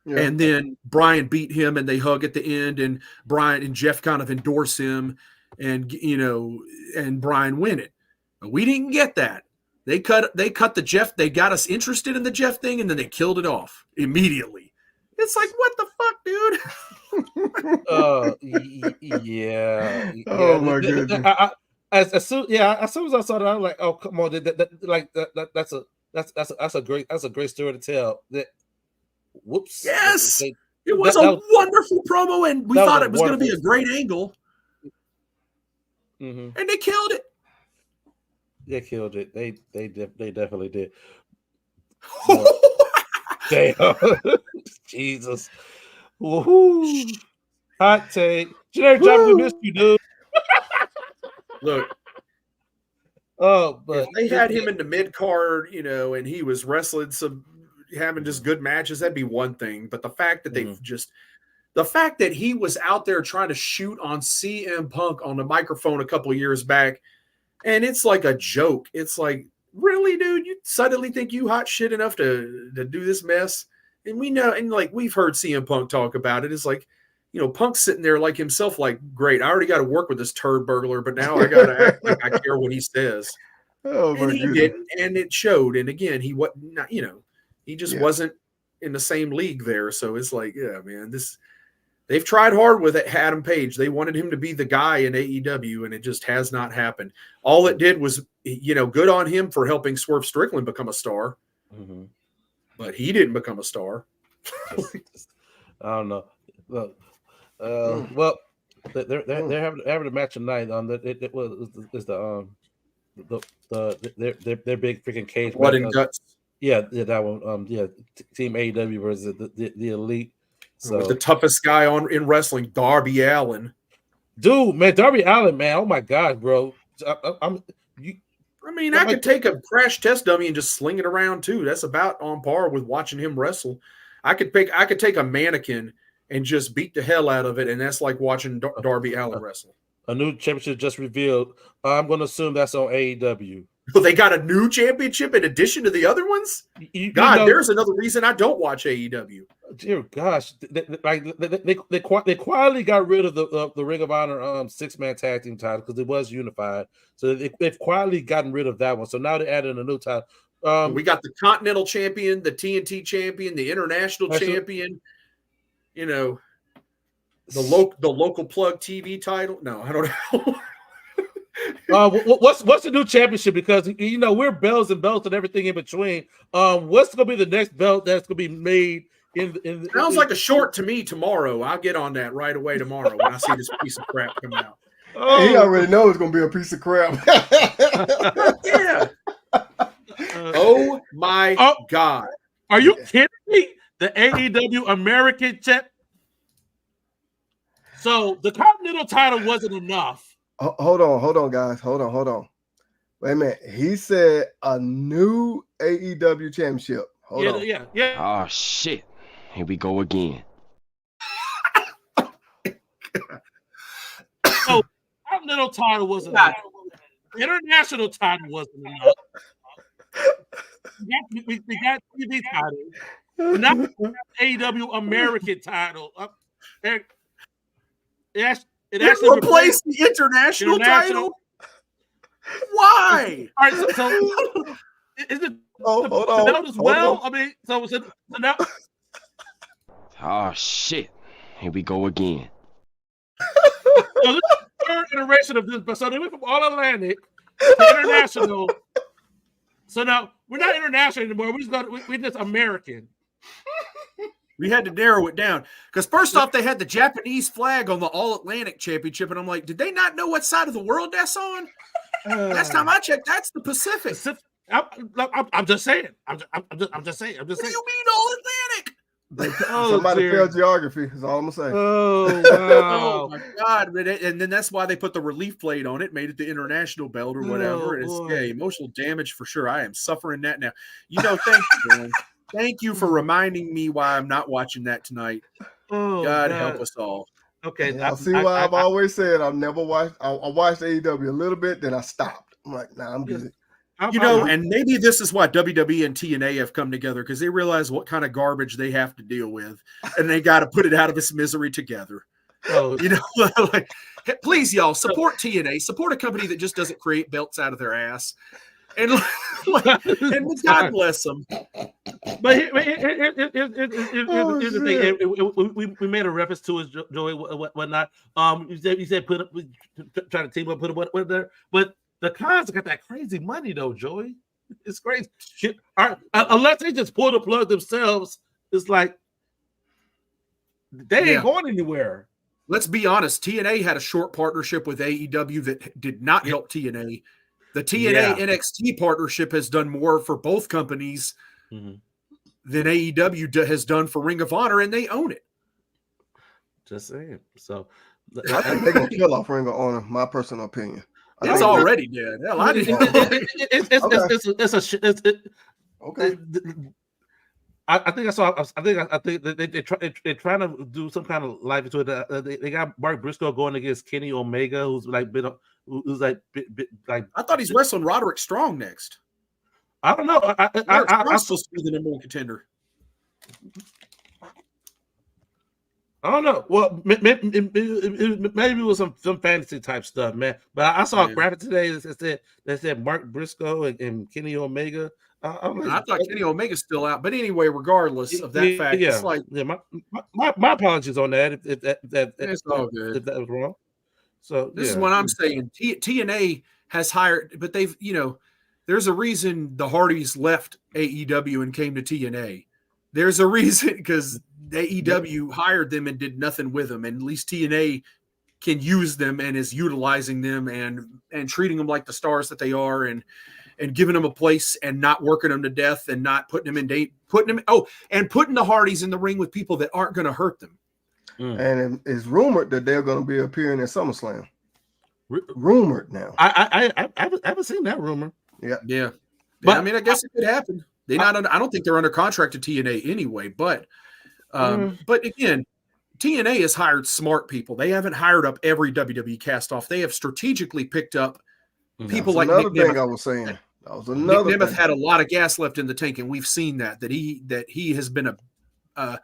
S3: Yeah.
S4: And then Bryan beat him and they hug at the end, and Bryan and Jeff kind of endorse him, and and Bryan win it. But we didn't get that. They cut the Jeff. They got us interested in the Jeff thing, and then they killed it off immediately. It's like, what the fuck,
S2: dude? Yeah.
S3: Oh my goodness.
S2: As soon as I saw that, I was like, oh, come on, that's a great story to tell. Whoops.
S4: Yes, it was a wonderful promo, and we thought it was going to be a great angle.
S2: Mm-hmm.
S4: And they killed it.
S2: They killed it. They definitely did. Damn. Jesus. Woo-hoo. Hot take. Generic Job, we missed you, dude.
S4: Look.
S2: Oh, but
S4: if they had him in the mid card, and he was wrestling having just good matches, that'd be one thing. But the fact that the fact that he was out there trying to shoot on CM Punk on the microphone a couple of years back, and it's like a joke. It's like, really, dude, you suddenly think you hot shit enough to do this mess? And we know, and like we've heard CM Punk talk about it. It's like, Punk's sitting there like himself, like, great, I already got to work with this turd burglar, but now I got to act like I care what he says.
S3: Oh,
S4: and he didn't, and it showed. And again, he wasn't, he just wasn't in the same league there. So it's like, yeah, man, they've tried hard with it. Adam Page, they wanted him to be the guy in AEW, and it just has not happened. All it did was, good on him for helping Swerve Strickland become a star, but he didn't become a star.
S2: I don't know. Look, well, they're having a match tonight. Their big freaking cage.
S4: Blood and guts.
S2: Yeah, that one. Team AEW versus the Elite. So
S4: with the toughest guy in wrestling, Darby Allin.
S2: Dude, man, Darby Allin, man. Oh my God, bro. I
S4: could take a crash test dummy and just sling it around too. That's about on par with watching him wrestle. I could take a mannequin and just beat the hell out of it, and that's like watching Darby Allin wrestle.
S2: A new championship just revealed. I'm going to assume that's on AEW.
S4: Well, they got a new championship in addition to the other ones? There's another reason I don't watch AEW.
S2: Dear gosh, they quietly got rid of the Ring of Honor 6-man tag team title because it was unified. So they've quietly gotten rid of that one. So now they're adding a new title.
S4: We got the Continental Champion, the TNT Champion, the International Champion. The local plug TV title. No, I don't know.
S2: What's the new championship? Because we're bells and belts and everything in between. What's going to be the next belt that's going to be made?
S4: Sounds like a short to me tomorrow. I'll get on that right away tomorrow when I see this piece of crap come out.
S3: He already knows it's going to be a piece of crap.
S4: Yeah. Oh my God!
S2: Are you kidding me? The AEW American Champ. So the Continental title wasn't enough.
S3: Hold on, guys. Hold on. Wait a minute. He said a new AEW championship. Hold on.
S2: Yeah.
S6: Oh shit! Here we go again.
S2: So Continental title wasn't enough. The international title wasn't enough. We got TV titles. Not AEW American title. It actually
S4: replaced the international title. Why?
S2: All right, so is it
S3: hold on
S2: as well? I mean, so now.
S6: Oh shit! Here we go again.
S2: So this is the third iteration of this, but so they went from All Atlantic to international. So now we're not international anymore. We're just American.
S4: We had to narrow it down because first off, they had the Japanese flag on the All Atlantic Championship, and I'm like, did they not know what side of the world that's on? Last time I checked, that's the Pacific.
S2: I'm just saying. I'm just saying.
S4: What do you mean All Atlantic?
S3: Somebody failed geography. Is all I'm gonna say.
S2: Oh wow!
S4: Oh my god! And then that's why they put the relief plate on it, made it the international belt or whatever. And it's emotional damage for sure. I am suffering that now. Thank you, Dan. Thank you for reminding me why I'm not watching that tonight. God help us all.
S2: Okay,
S3: yeah, see why I've always said I've never watched. I watched AEW a little bit, then I stopped. I'm like, nah, I'm good.
S4: And maybe this is why WWE and TNA have come together because they realize what kind of garbage they have to deal with, and they got to put it out of its misery together. Like, please, y'all, support TNA, support a company that just doesn't create belts out of their ass, and God bless them.
S2: But here's the thing: we made a reference to it, Joey, whatnot. You said put up, try to team up, put up, whatever, but. The cons got that crazy money though, Joey. It's crazy. Unless they just pull the plug themselves, it's like they ain't going anywhere.
S4: Let's be honest. TNA had a short partnership with AEW that did not help TNA. The TNA NXT partnership has done more for both companies than AEW has done for Ring of Honor, and they own it.
S2: Just saying. So
S3: I think they're gonna kill off Ring of Honor. My personal opinion.
S4: It's already dead. Hell, I didn't
S3: okay.
S2: I think I saw. I think they're trying to do some kind of life into it. They got Mark Briscoe going against Kenny Omega, who's like
S4: I thought he's wrestling Roderick Strong next.
S2: I don't know.
S4: I'm supposed to be the number one contender.
S2: I don't know. Well, maybe it was some fantasy type stuff, man. But I saw a graphic today that said Mark Briscoe and Kenny Omega.
S4: I thought Kenny Omega's still out, but anyway, regardless of that fact, it's like
S2: my apologies on that. If
S4: it's all good.
S2: If that was wrong. So
S4: this is what I'm saying. TNA has hired, but they've there's a reason the Hardys left AEW and came to TNA. There's a reason because AEW hired them and did nothing with them, and at least TNA can use them and is utilizing them and treating them like the stars that they are, and giving them a place and not working them to death and not putting them in date, putting the Hardys in the ring with people that aren't going to hurt them.
S3: And it's rumored that they're going to be appearing at SummerSlam. Rumored now.
S2: I haven't seen that rumor.
S4: Yeah. But I mean, I guess it could happen. I don't think they're under contract to TNA anyway, but again, TNA has hired smart people. They haven't hired up every WWE cast off. They have strategically picked up people like
S3: another
S4: Nick
S3: thing
S4: Nemeth.
S3: I was saying. That was another
S4: Nick Nemeth
S3: thing.
S4: had a lot of gas left in the tank, and we've seen that he has been a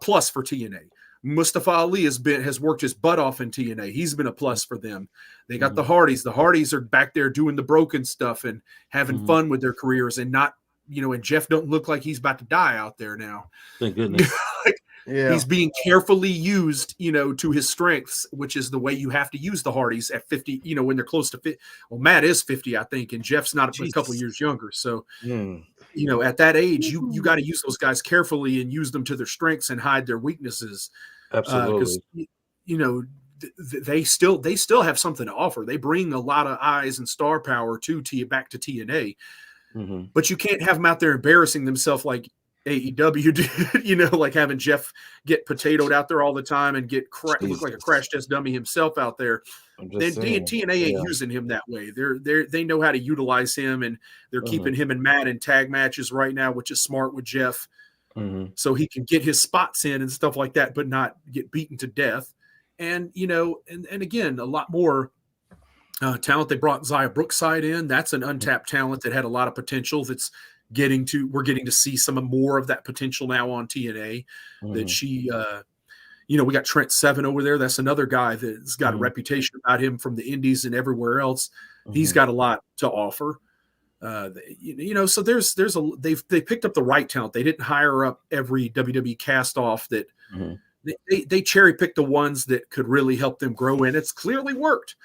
S4: plus for TNA. Mustafa Ali has worked his butt off in TNA. He's been a plus for them. They got the Hardys. The Hardys are back there doing the broken stuff and having fun with their careers and not, and Jeff don't look like he's about to die out there now.
S2: Thank goodness.
S4: He's being carefully used, to his strengths, which is the way you have to use the Hardys at 50, when they're close to 50. Well, Matt is 50, I think, and Jeff's not a couple years younger. So, at that age, you got to use those guys carefully and use them to their strengths and hide their weaknesses.
S2: Absolutely.
S4: Because, they still have something to offer. They bring a lot of eyes and star power back to TNA. But you can't have them out there embarrassing themselves like AEW did, like having Jeff get potatoed out there all the time and look like a crash test dummy himself out there. Then TNA ain't using him that way. They know how to utilize him, and they're keeping him and Matt in tag matches right now, which is smart with Jeff. So he can get his spots in and stuff like that, but not get beaten to death. And, and again, a lot more talent. They brought Zaya Brookside in. That's an untapped talent that had a lot of potential. We're getting to see some more of that potential now on TNA. That she, we got Trent Seven over there. That's another guy that's got a reputation about him from the Indies and everywhere else. He's got a lot to offer. So they picked up the right talent. They didn't hire up every WWE cast off that they cherry picked the ones that could really help them grow, and it's clearly worked.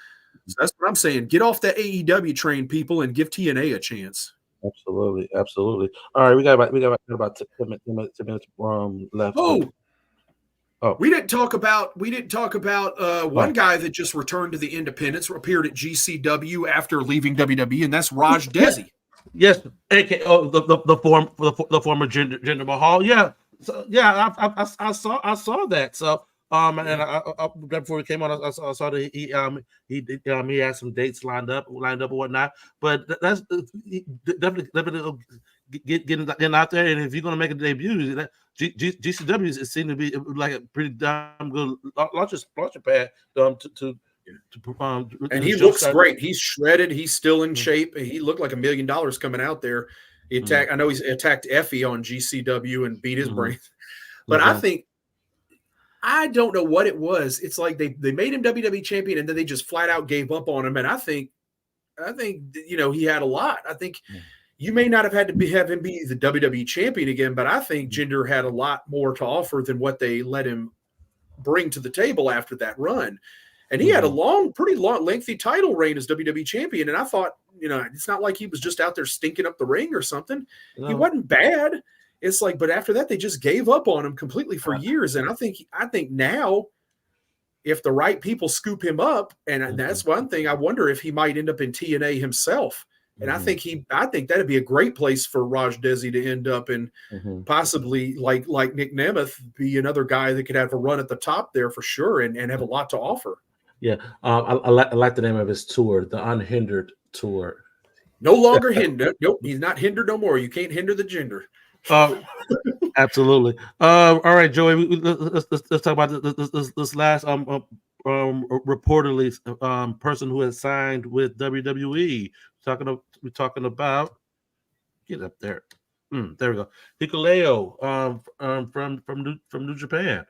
S4: So that's what I'm saying. Get off that AEW train, people, and give TNA a chance.
S2: Absolutely. All right, we got about 10 minutes left.
S4: We didn't talk about one guy that just returned to the independents, appeared at GCW after leaving WWE, and that's Raj Desi.
S2: Yes, aka the former Jinder Mahal. Yeah, so yeah, I saw that. So and I before he came on, I saw that he had some dates lined up or whatnot. But that's definitely getting out there. And if you're gonna make a debut, that GCW is seen to be like a pretty damn good launcher pad
S4: and he looks great. He's shredded. He's still in shape. He looked like $1 million coming out there. He attacked. I know he's attacked Effie on GCW and beat his brains. But I don't know what it was. It's like they made him WWE champion and then they just flat out gave up on him. And I think he had a lot. I think you may not have had to have him be the WWE champion again, but I think Jinder had a lot more to offer than what they let him bring to the table after that run. And he had a pretty lengthy title reign as WWE champion. And I thought, it's not like he was just out there stinking up the ring or something. No. He wasn't bad. It's like, but after that, they just gave up on him completely for years. And I think now, if the right people scoop him up, and that's one thing, I wonder if he might end up in TNA himself. And I think that'd be a great place for Raj Desi to end up, and possibly like Nick Nemeth, be another guy that could have a run at the top there for sure, and have a lot to offer.
S2: Yeah, I like the name of his tour, the Unhindered Tour.
S4: No longer hindered. Nope, he's not hindered no more. You can't hinder the gender.
S2: Absolutely. All right, Joey. Let's talk about this last reportedly person who has signed with WWE. We're talking about. Get up there. There we go. Hikuleo from New Japan.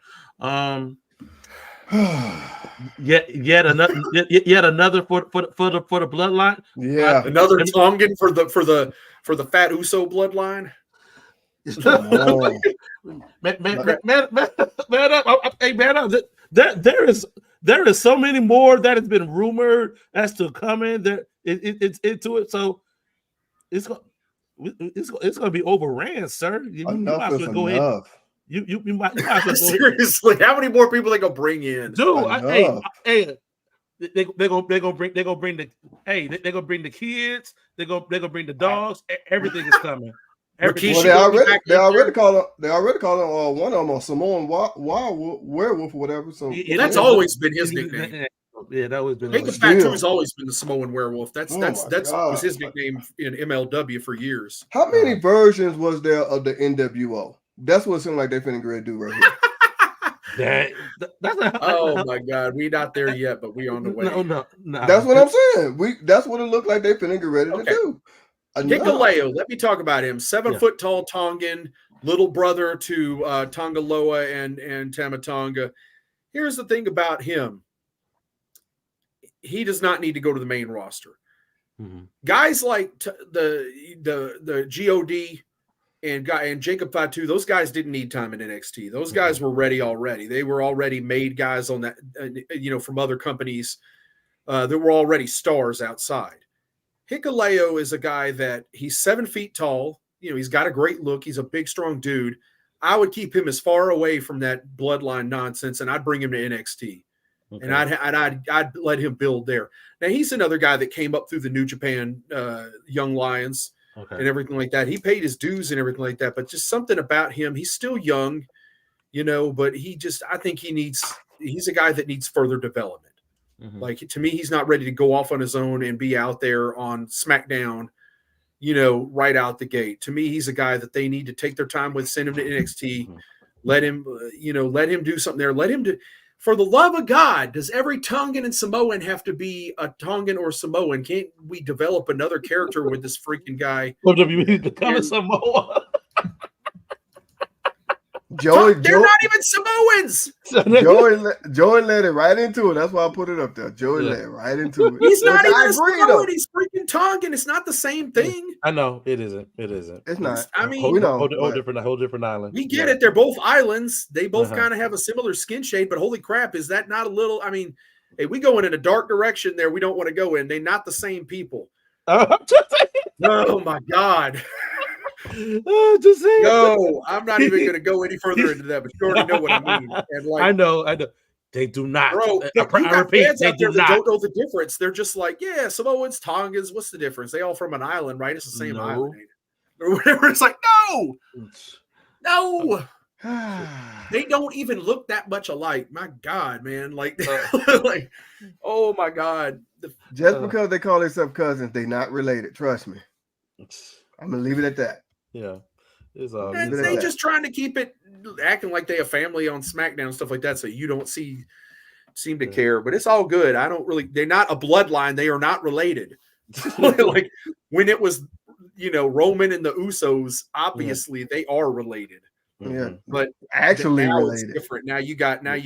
S2: Yet another for the bloodline.
S3: Yeah,
S4: another Tongan for the Fat Uso bloodline.
S2: Man up! Hey, man up! There is so many more that has been rumored as to coming. There, it's into it. So it's gonna be overran, sir. You might as well go ahead. You might as well
S4: seriously. How many more people they gonna bring in,
S2: dude? They're gonna bring the kids. They're gonna bring the dogs. Everything is coming.
S3: Well, they already call him one of them a Samoan wild werewolf or whatever. So
S4: that's always been his nickname.
S2: Yeah, that always been.
S4: Big Fatu has always been the Samoan werewolf. That's was his nickname in MLW for years.
S3: How many versions was there of the NWO? That's what it seemed like they finna go do right here.
S4: Oh my God, we not there yet, but we on the way.
S2: No.
S3: That's what I'm saying. That's what it looked like they finna get ready to do.
S4: Hikuleo, let me talk about him. 7 foot tall Tongan, little brother to Tongaloa and Tama Tonga. Here's the thing about him. He does not need to go to the main roster. Guys like the God and Jacob Fatu, those guys didn't need time in NXT. Those guys were ready already. They were already made guys on that, from other companies that were already stars outside. Hikuleo is a guy that he's 7 feet tall. He's got a great look. He's a big, strong dude. I would keep him as far away from that bloodline nonsense, and I'd bring him to NXT. Okay. And I'd let him build there. Now, he's another guy that came up through the New Japan Young Lions and everything like that. He paid his dues and everything like that, but just something about him. He's still young, but I think he's a guy that needs further development. Like, to me, he's not ready to go off on his own and be out there on SmackDown, right out the gate. To me, he's a guy that they need to take their time with, send him to NXT, let him do something there. for the love of God, does every Tongan and Samoan have to be a Tongan or Samoan? Can't we develop another character with this freaking guy?
S2: WWE becoming Samoa.
S4: They're not even Samoans.
S3: Joey led it right into it. That's why I put it up there. Joey led it right into it.
S4: He's not even a Samoan.
S3: Though.
S4: He's freaking Tongan. It's not the same thing.
S2: I know it isn't. It isn't.
S3: It's not.
S4: I mean,
S2: whole different island.
S4: We get it. They're both islands. They both kind of have a similar skin shade. But holy crap, is that not a little? I mean, hey, we going in a dark direction there. We don't want to go in. They're not the same people. Oh my God.
S2: Just saying.
S4: No, I'm not even going to go any further into that, but you already know what I mean. And like,
S2: I know. They do not.
S4: Bro,
S2: I repeat,
S4: fans
S2: they
S4: out there
S2: do
S4: that
S2: not.
S4: don't know the difference. They're just like, yeah, Samoans, Tongans, what's the difference? They all from an island, right? It's the same island. Or whatever. It's like, no. They don't even look that much alike. My God, man. Like, like, oh my God.
S3: Just because they call themselves cousins, they not related. Trust me. I'm gonna leave it at that.
S2: Yeah.
S4: They just trying to keep it acting like they a family on SmackDown and stuff like that, so you don't seem to care. But it's all good. I don't really. They're not a bloodline. They are not related. Like when it was, Roman and the Usos. Obviously, they are related.
S3: Yeah,
S4: but
S3: actually
S4: now
S3: related.
S4: It's different. Now you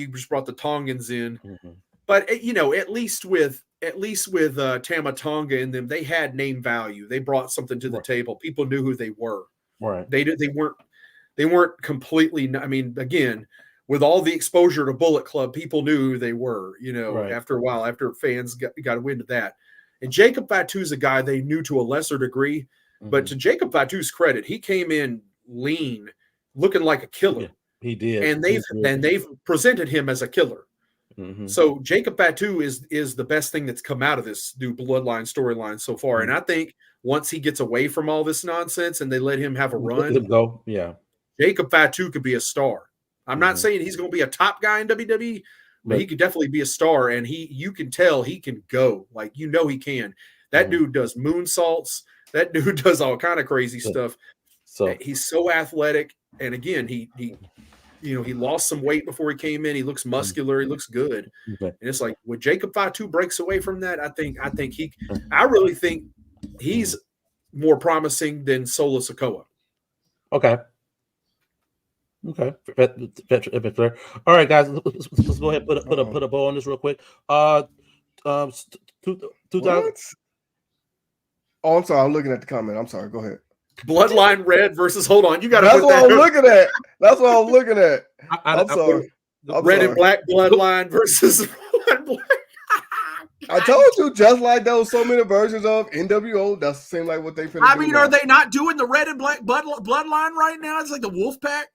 S4: just brought the Tongans in. But at least with Tama Tonga and them, they had name value. They brought something to the table. People knew who they were.
S2: Right.
S4: They weren't completely. I mean, again, with all the exposure to Bullet Club, people knew who they were. After a while, after fans got wind of that, and Jacob Fatu's a guy they knew to a lesser degree, but to Jacob Fatu's credit, he came in lean, looking like a killer.
S2: Yeah, he did,
S4: and they've presented him as a killer. So Jacob Fatu is the best thing that's come out of this new Bloodline storyline so far, and I think once he gets away from all this nonsense and they let him have a run, Jacob Fatu could be a star. I'm not saying he's going to be a top guy in WWE, but he could definitely be a star, and you can tell he can go. Like, he can. That dude does moonsaults. That dude does all kind of crazy stuff. So he's so athletic, and again, he lost some weight before he came in. He looks muscular. He looks good. And it's like when Jacob Fatu breaks away from that, I really think he's more promising than Solo Sikoa.
S2: Okay. All right, guys, let's go ahead and put a bow on this real quick. 2000.
S3: Oh, I'm sorry. I'm looking at the comment. I'm sorry. Go ahead.
S4: Bloodline Red versus. Hold on, you got to.
S3: That's what I'm looking at. That's what I'm looking at. I'm sorry.
S4: Red and Black Bloodline versus Black.
S3: I told you, just like there was so many versions of NWO, that seemed like what they finna do.
S4: I mean, are they not doing the Red and Black Bloodline right now? It's like the Wolf Pack.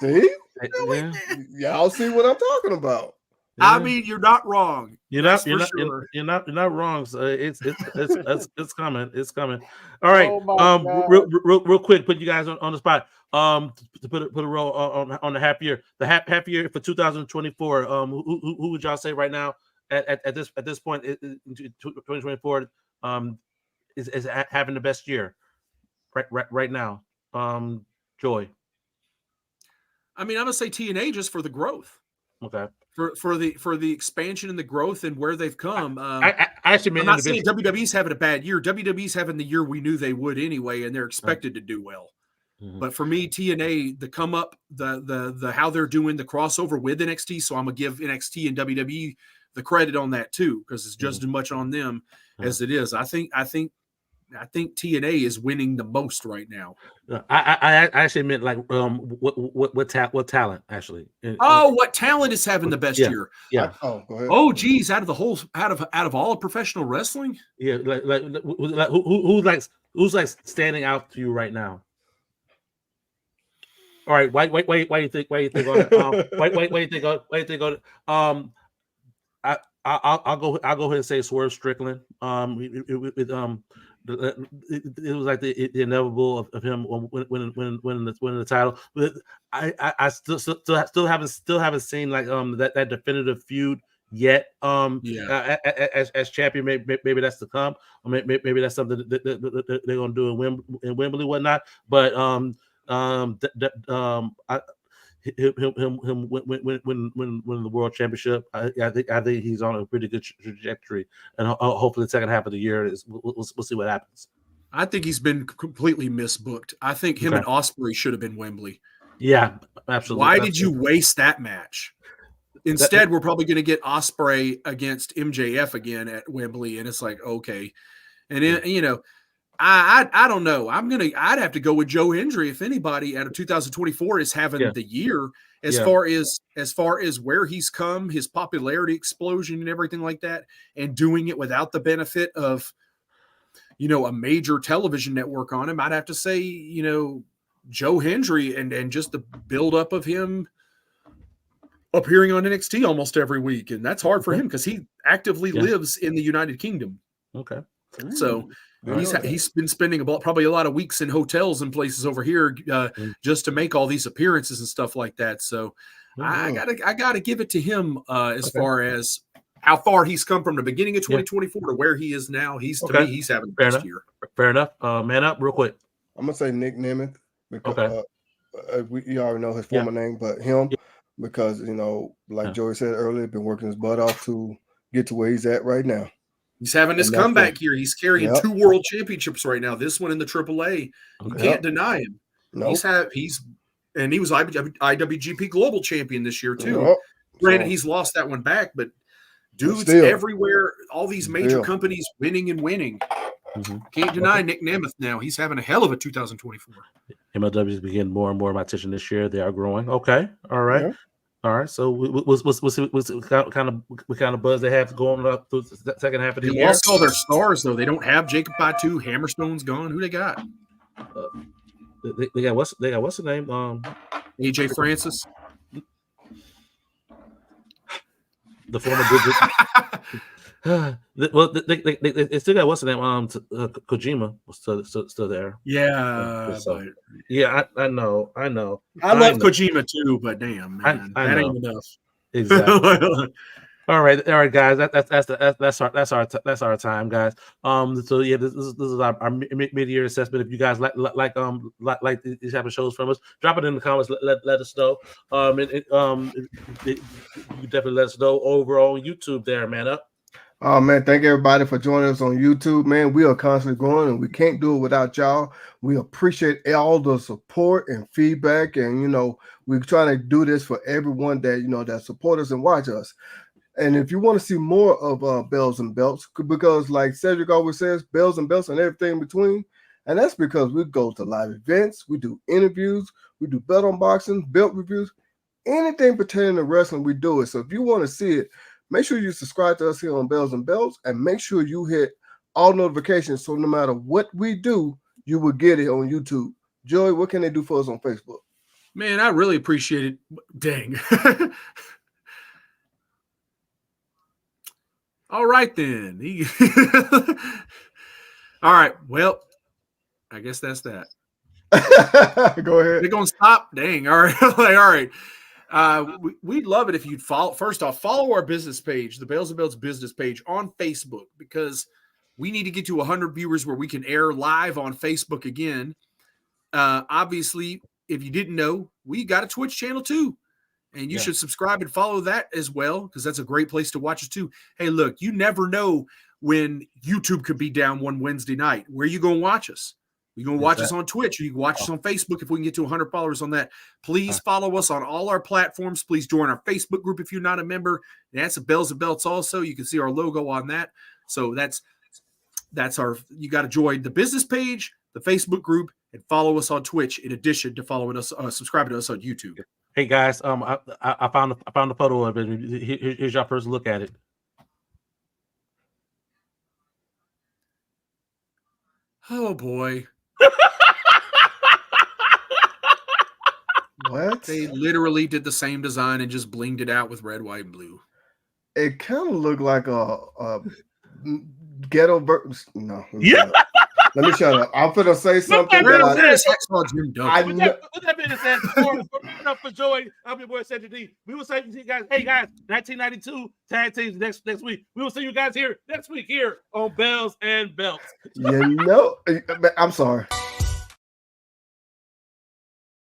S3: See? Y'all see what I'm talking about.
S4: I mean, you're not wrong.
S2: You're not wrong. So it's coming. It's coming. All right. Real quick, put you guys on the spot. To put a roll on the half year. The half year for 2024. Who would y'all say right now at this point in 2024 is having the best year right now? Joy.
S4: I mean, I'm gonna say TNA just for the growth.
S2: Okay.
S4: For the expansion and the growth and where they've come.
S2: I actually mean,
S4: I'm not saying WWE's having a bad year. WWE's having the year we knew they would anyway, and they're expected to do well. But for me, TNA, the come up, the how they're doing the crossover with NXT. So I'm gonna give NXT and WWE the credit on that too, because it's just as much on them as it is. I think TNA is winning the most right now.
S2: I actually meant like what talent actually.
S4: What talent is having the best year?
S2: Yeah.
S3: Go ahead.
S4: Oh, geez, out of all of professional wrestling.
S2: Yeah, like who's like standing out to you right now? All right, why you think on it? Why you think on it? I'll go ahead and say Swerve Strickland. It was like the inevitable of him winning the title. But I still haven't seen like that definitive feud yet. As champion, maybe that's to come. Or maybe that's something that they're gonna do in Wembley, whatnot. But him win the world championship. I think he's on a pretty good trajectory, and hopefully the second half of the year we'll see what happens.
S4: I think he's been completely misbooked. I think him and Ospreay should have been Wembley.
S2: Yeah, absolutely.
S4: Why did you waste that match? Instead, we're probably going to get Ospreay against MJF again at Wembley, and it's like, okay. And I don't know. I'd have to go with Joe Hendry if anybody out of 2024 is having the year as far as where he's come, his popularity explosion and everything like that, and doing it without the benefit of a major television network on him. I'd have to say, Joe Hendry and just the buildup of him appearing on NXT almost every week. And that's hard for him because he actively lives in the United Kingdom.
S2: Okay.
S4: So he's been spending probably a lot of weeks in hotels and places over here just to make all these appearances and stuff like that. So I gotta give it to him as far as how far he's come from the beginning of 2024 to where he is now. He's having the best year.
S2: Fair enough. Man up real quick.
S3: I'm gonna say Nick Nemeth because you already know his former name, but him because like Joey said earlier, been working his butt off to get to where he's at right now.
S4: He's having his comeback here. He's carrying 2 world championships right now. This one in the AAA. You can't deny him.
S3: Nope.
S4: He was IWGP Global Champion this year too. Granted, he's lost that one back, but dude's everywhere. All these major companies winning and winning. Can't deny Nick Nemeth now. He's having a hell of a 2024.
S2: MLW is getting more and more of my attention this year. They are growing. Okay. All right. Yeah. All right. So we'll see what kind of buzz they have going up through the second half of the year.
S4: They lost all their stars, though. They don't have Jacob Fatu. Hammerstone's gone. Who they got?
S2: They got what's the name?
S4: AJ Francis.
S2: The former they still got what's the name? Kojima was still there.
S4: Yeah,
S2: I know.
S4: I love Kojima too, but damn, man, that ain't enough.
S2: Exactly. All right, guys. That's our time, guys. So yeah, this is our mid-year assessment. If you guys like these type of shows from us, drop it in the comments. Let us know. You definitely let us know over on YouTube. There, man up.
S3: Oh man, thank everybody for joining us on YouTube. Man, we are constantly growing and we can't do it without y'all. We appreciate all the support and feedback, and we're trying to do this for everyone that that support us and watch us. And if you want to see more of Bells and Belts, because like Cedric always says, Bells and Belts and everything in between, and that's because we go to live events, we do interviews, we do belt unboxings, belt reviews, anything pertaining to wrestling, we do it. So if you want to see it, make sure you subscribe to us here on Bells and Belts, and make sure you hit all notifications so no matter what we do, you will get it on YouTube. Joey, what can they do for us on Facebook?
S4: Man, I really appreciate it. Dang. All right, then. All right. Well, I guess that's that.
S3: Go ahead.
S4: They're going to stop? Dang. All right. All right. We'd love it if you'd follow our business page, the Bells and Belts business page on Facebook, because we need to get to 100 viewers where we can air live on Facebook again. Obviously, if you didn't know, we got a Twitch channel too, and you should subscribe and follow that as well, because that's a great place to watch us too. Hey, look, you never know when YouTube could be down one Wednesday night. Where you going to watch us? You can watch us on Twitch, or you can watch us on Facebook if we can get to 100 followers on that. Please follow us on all our platforms. Please join our Facebook group if you're not a member. That's the Bells and Belts also. You can see our logo on that. So that's you got to join the business page, the Facebook group, and follow us on Twitch in addition to following us, subscribing to us on YouTube.
S2: Hey guys, I found the photo of it. Here's your first look at it.
S4: Oh boy.
S3: What?
S4: They literally did the same design and just blinged it out with red, white, and blue.
S3: It kind of looked like a ghetto version. No. Let me shut up. I'm gonna say something.
S2: With
S3: that
S2: being said, for Joey, I'm your boy Cedric D. We will say to you guys, hey guys, 1992 tag teams next week. We will see you guys here next week here on Bells and Belts.
S3: I'm sorry.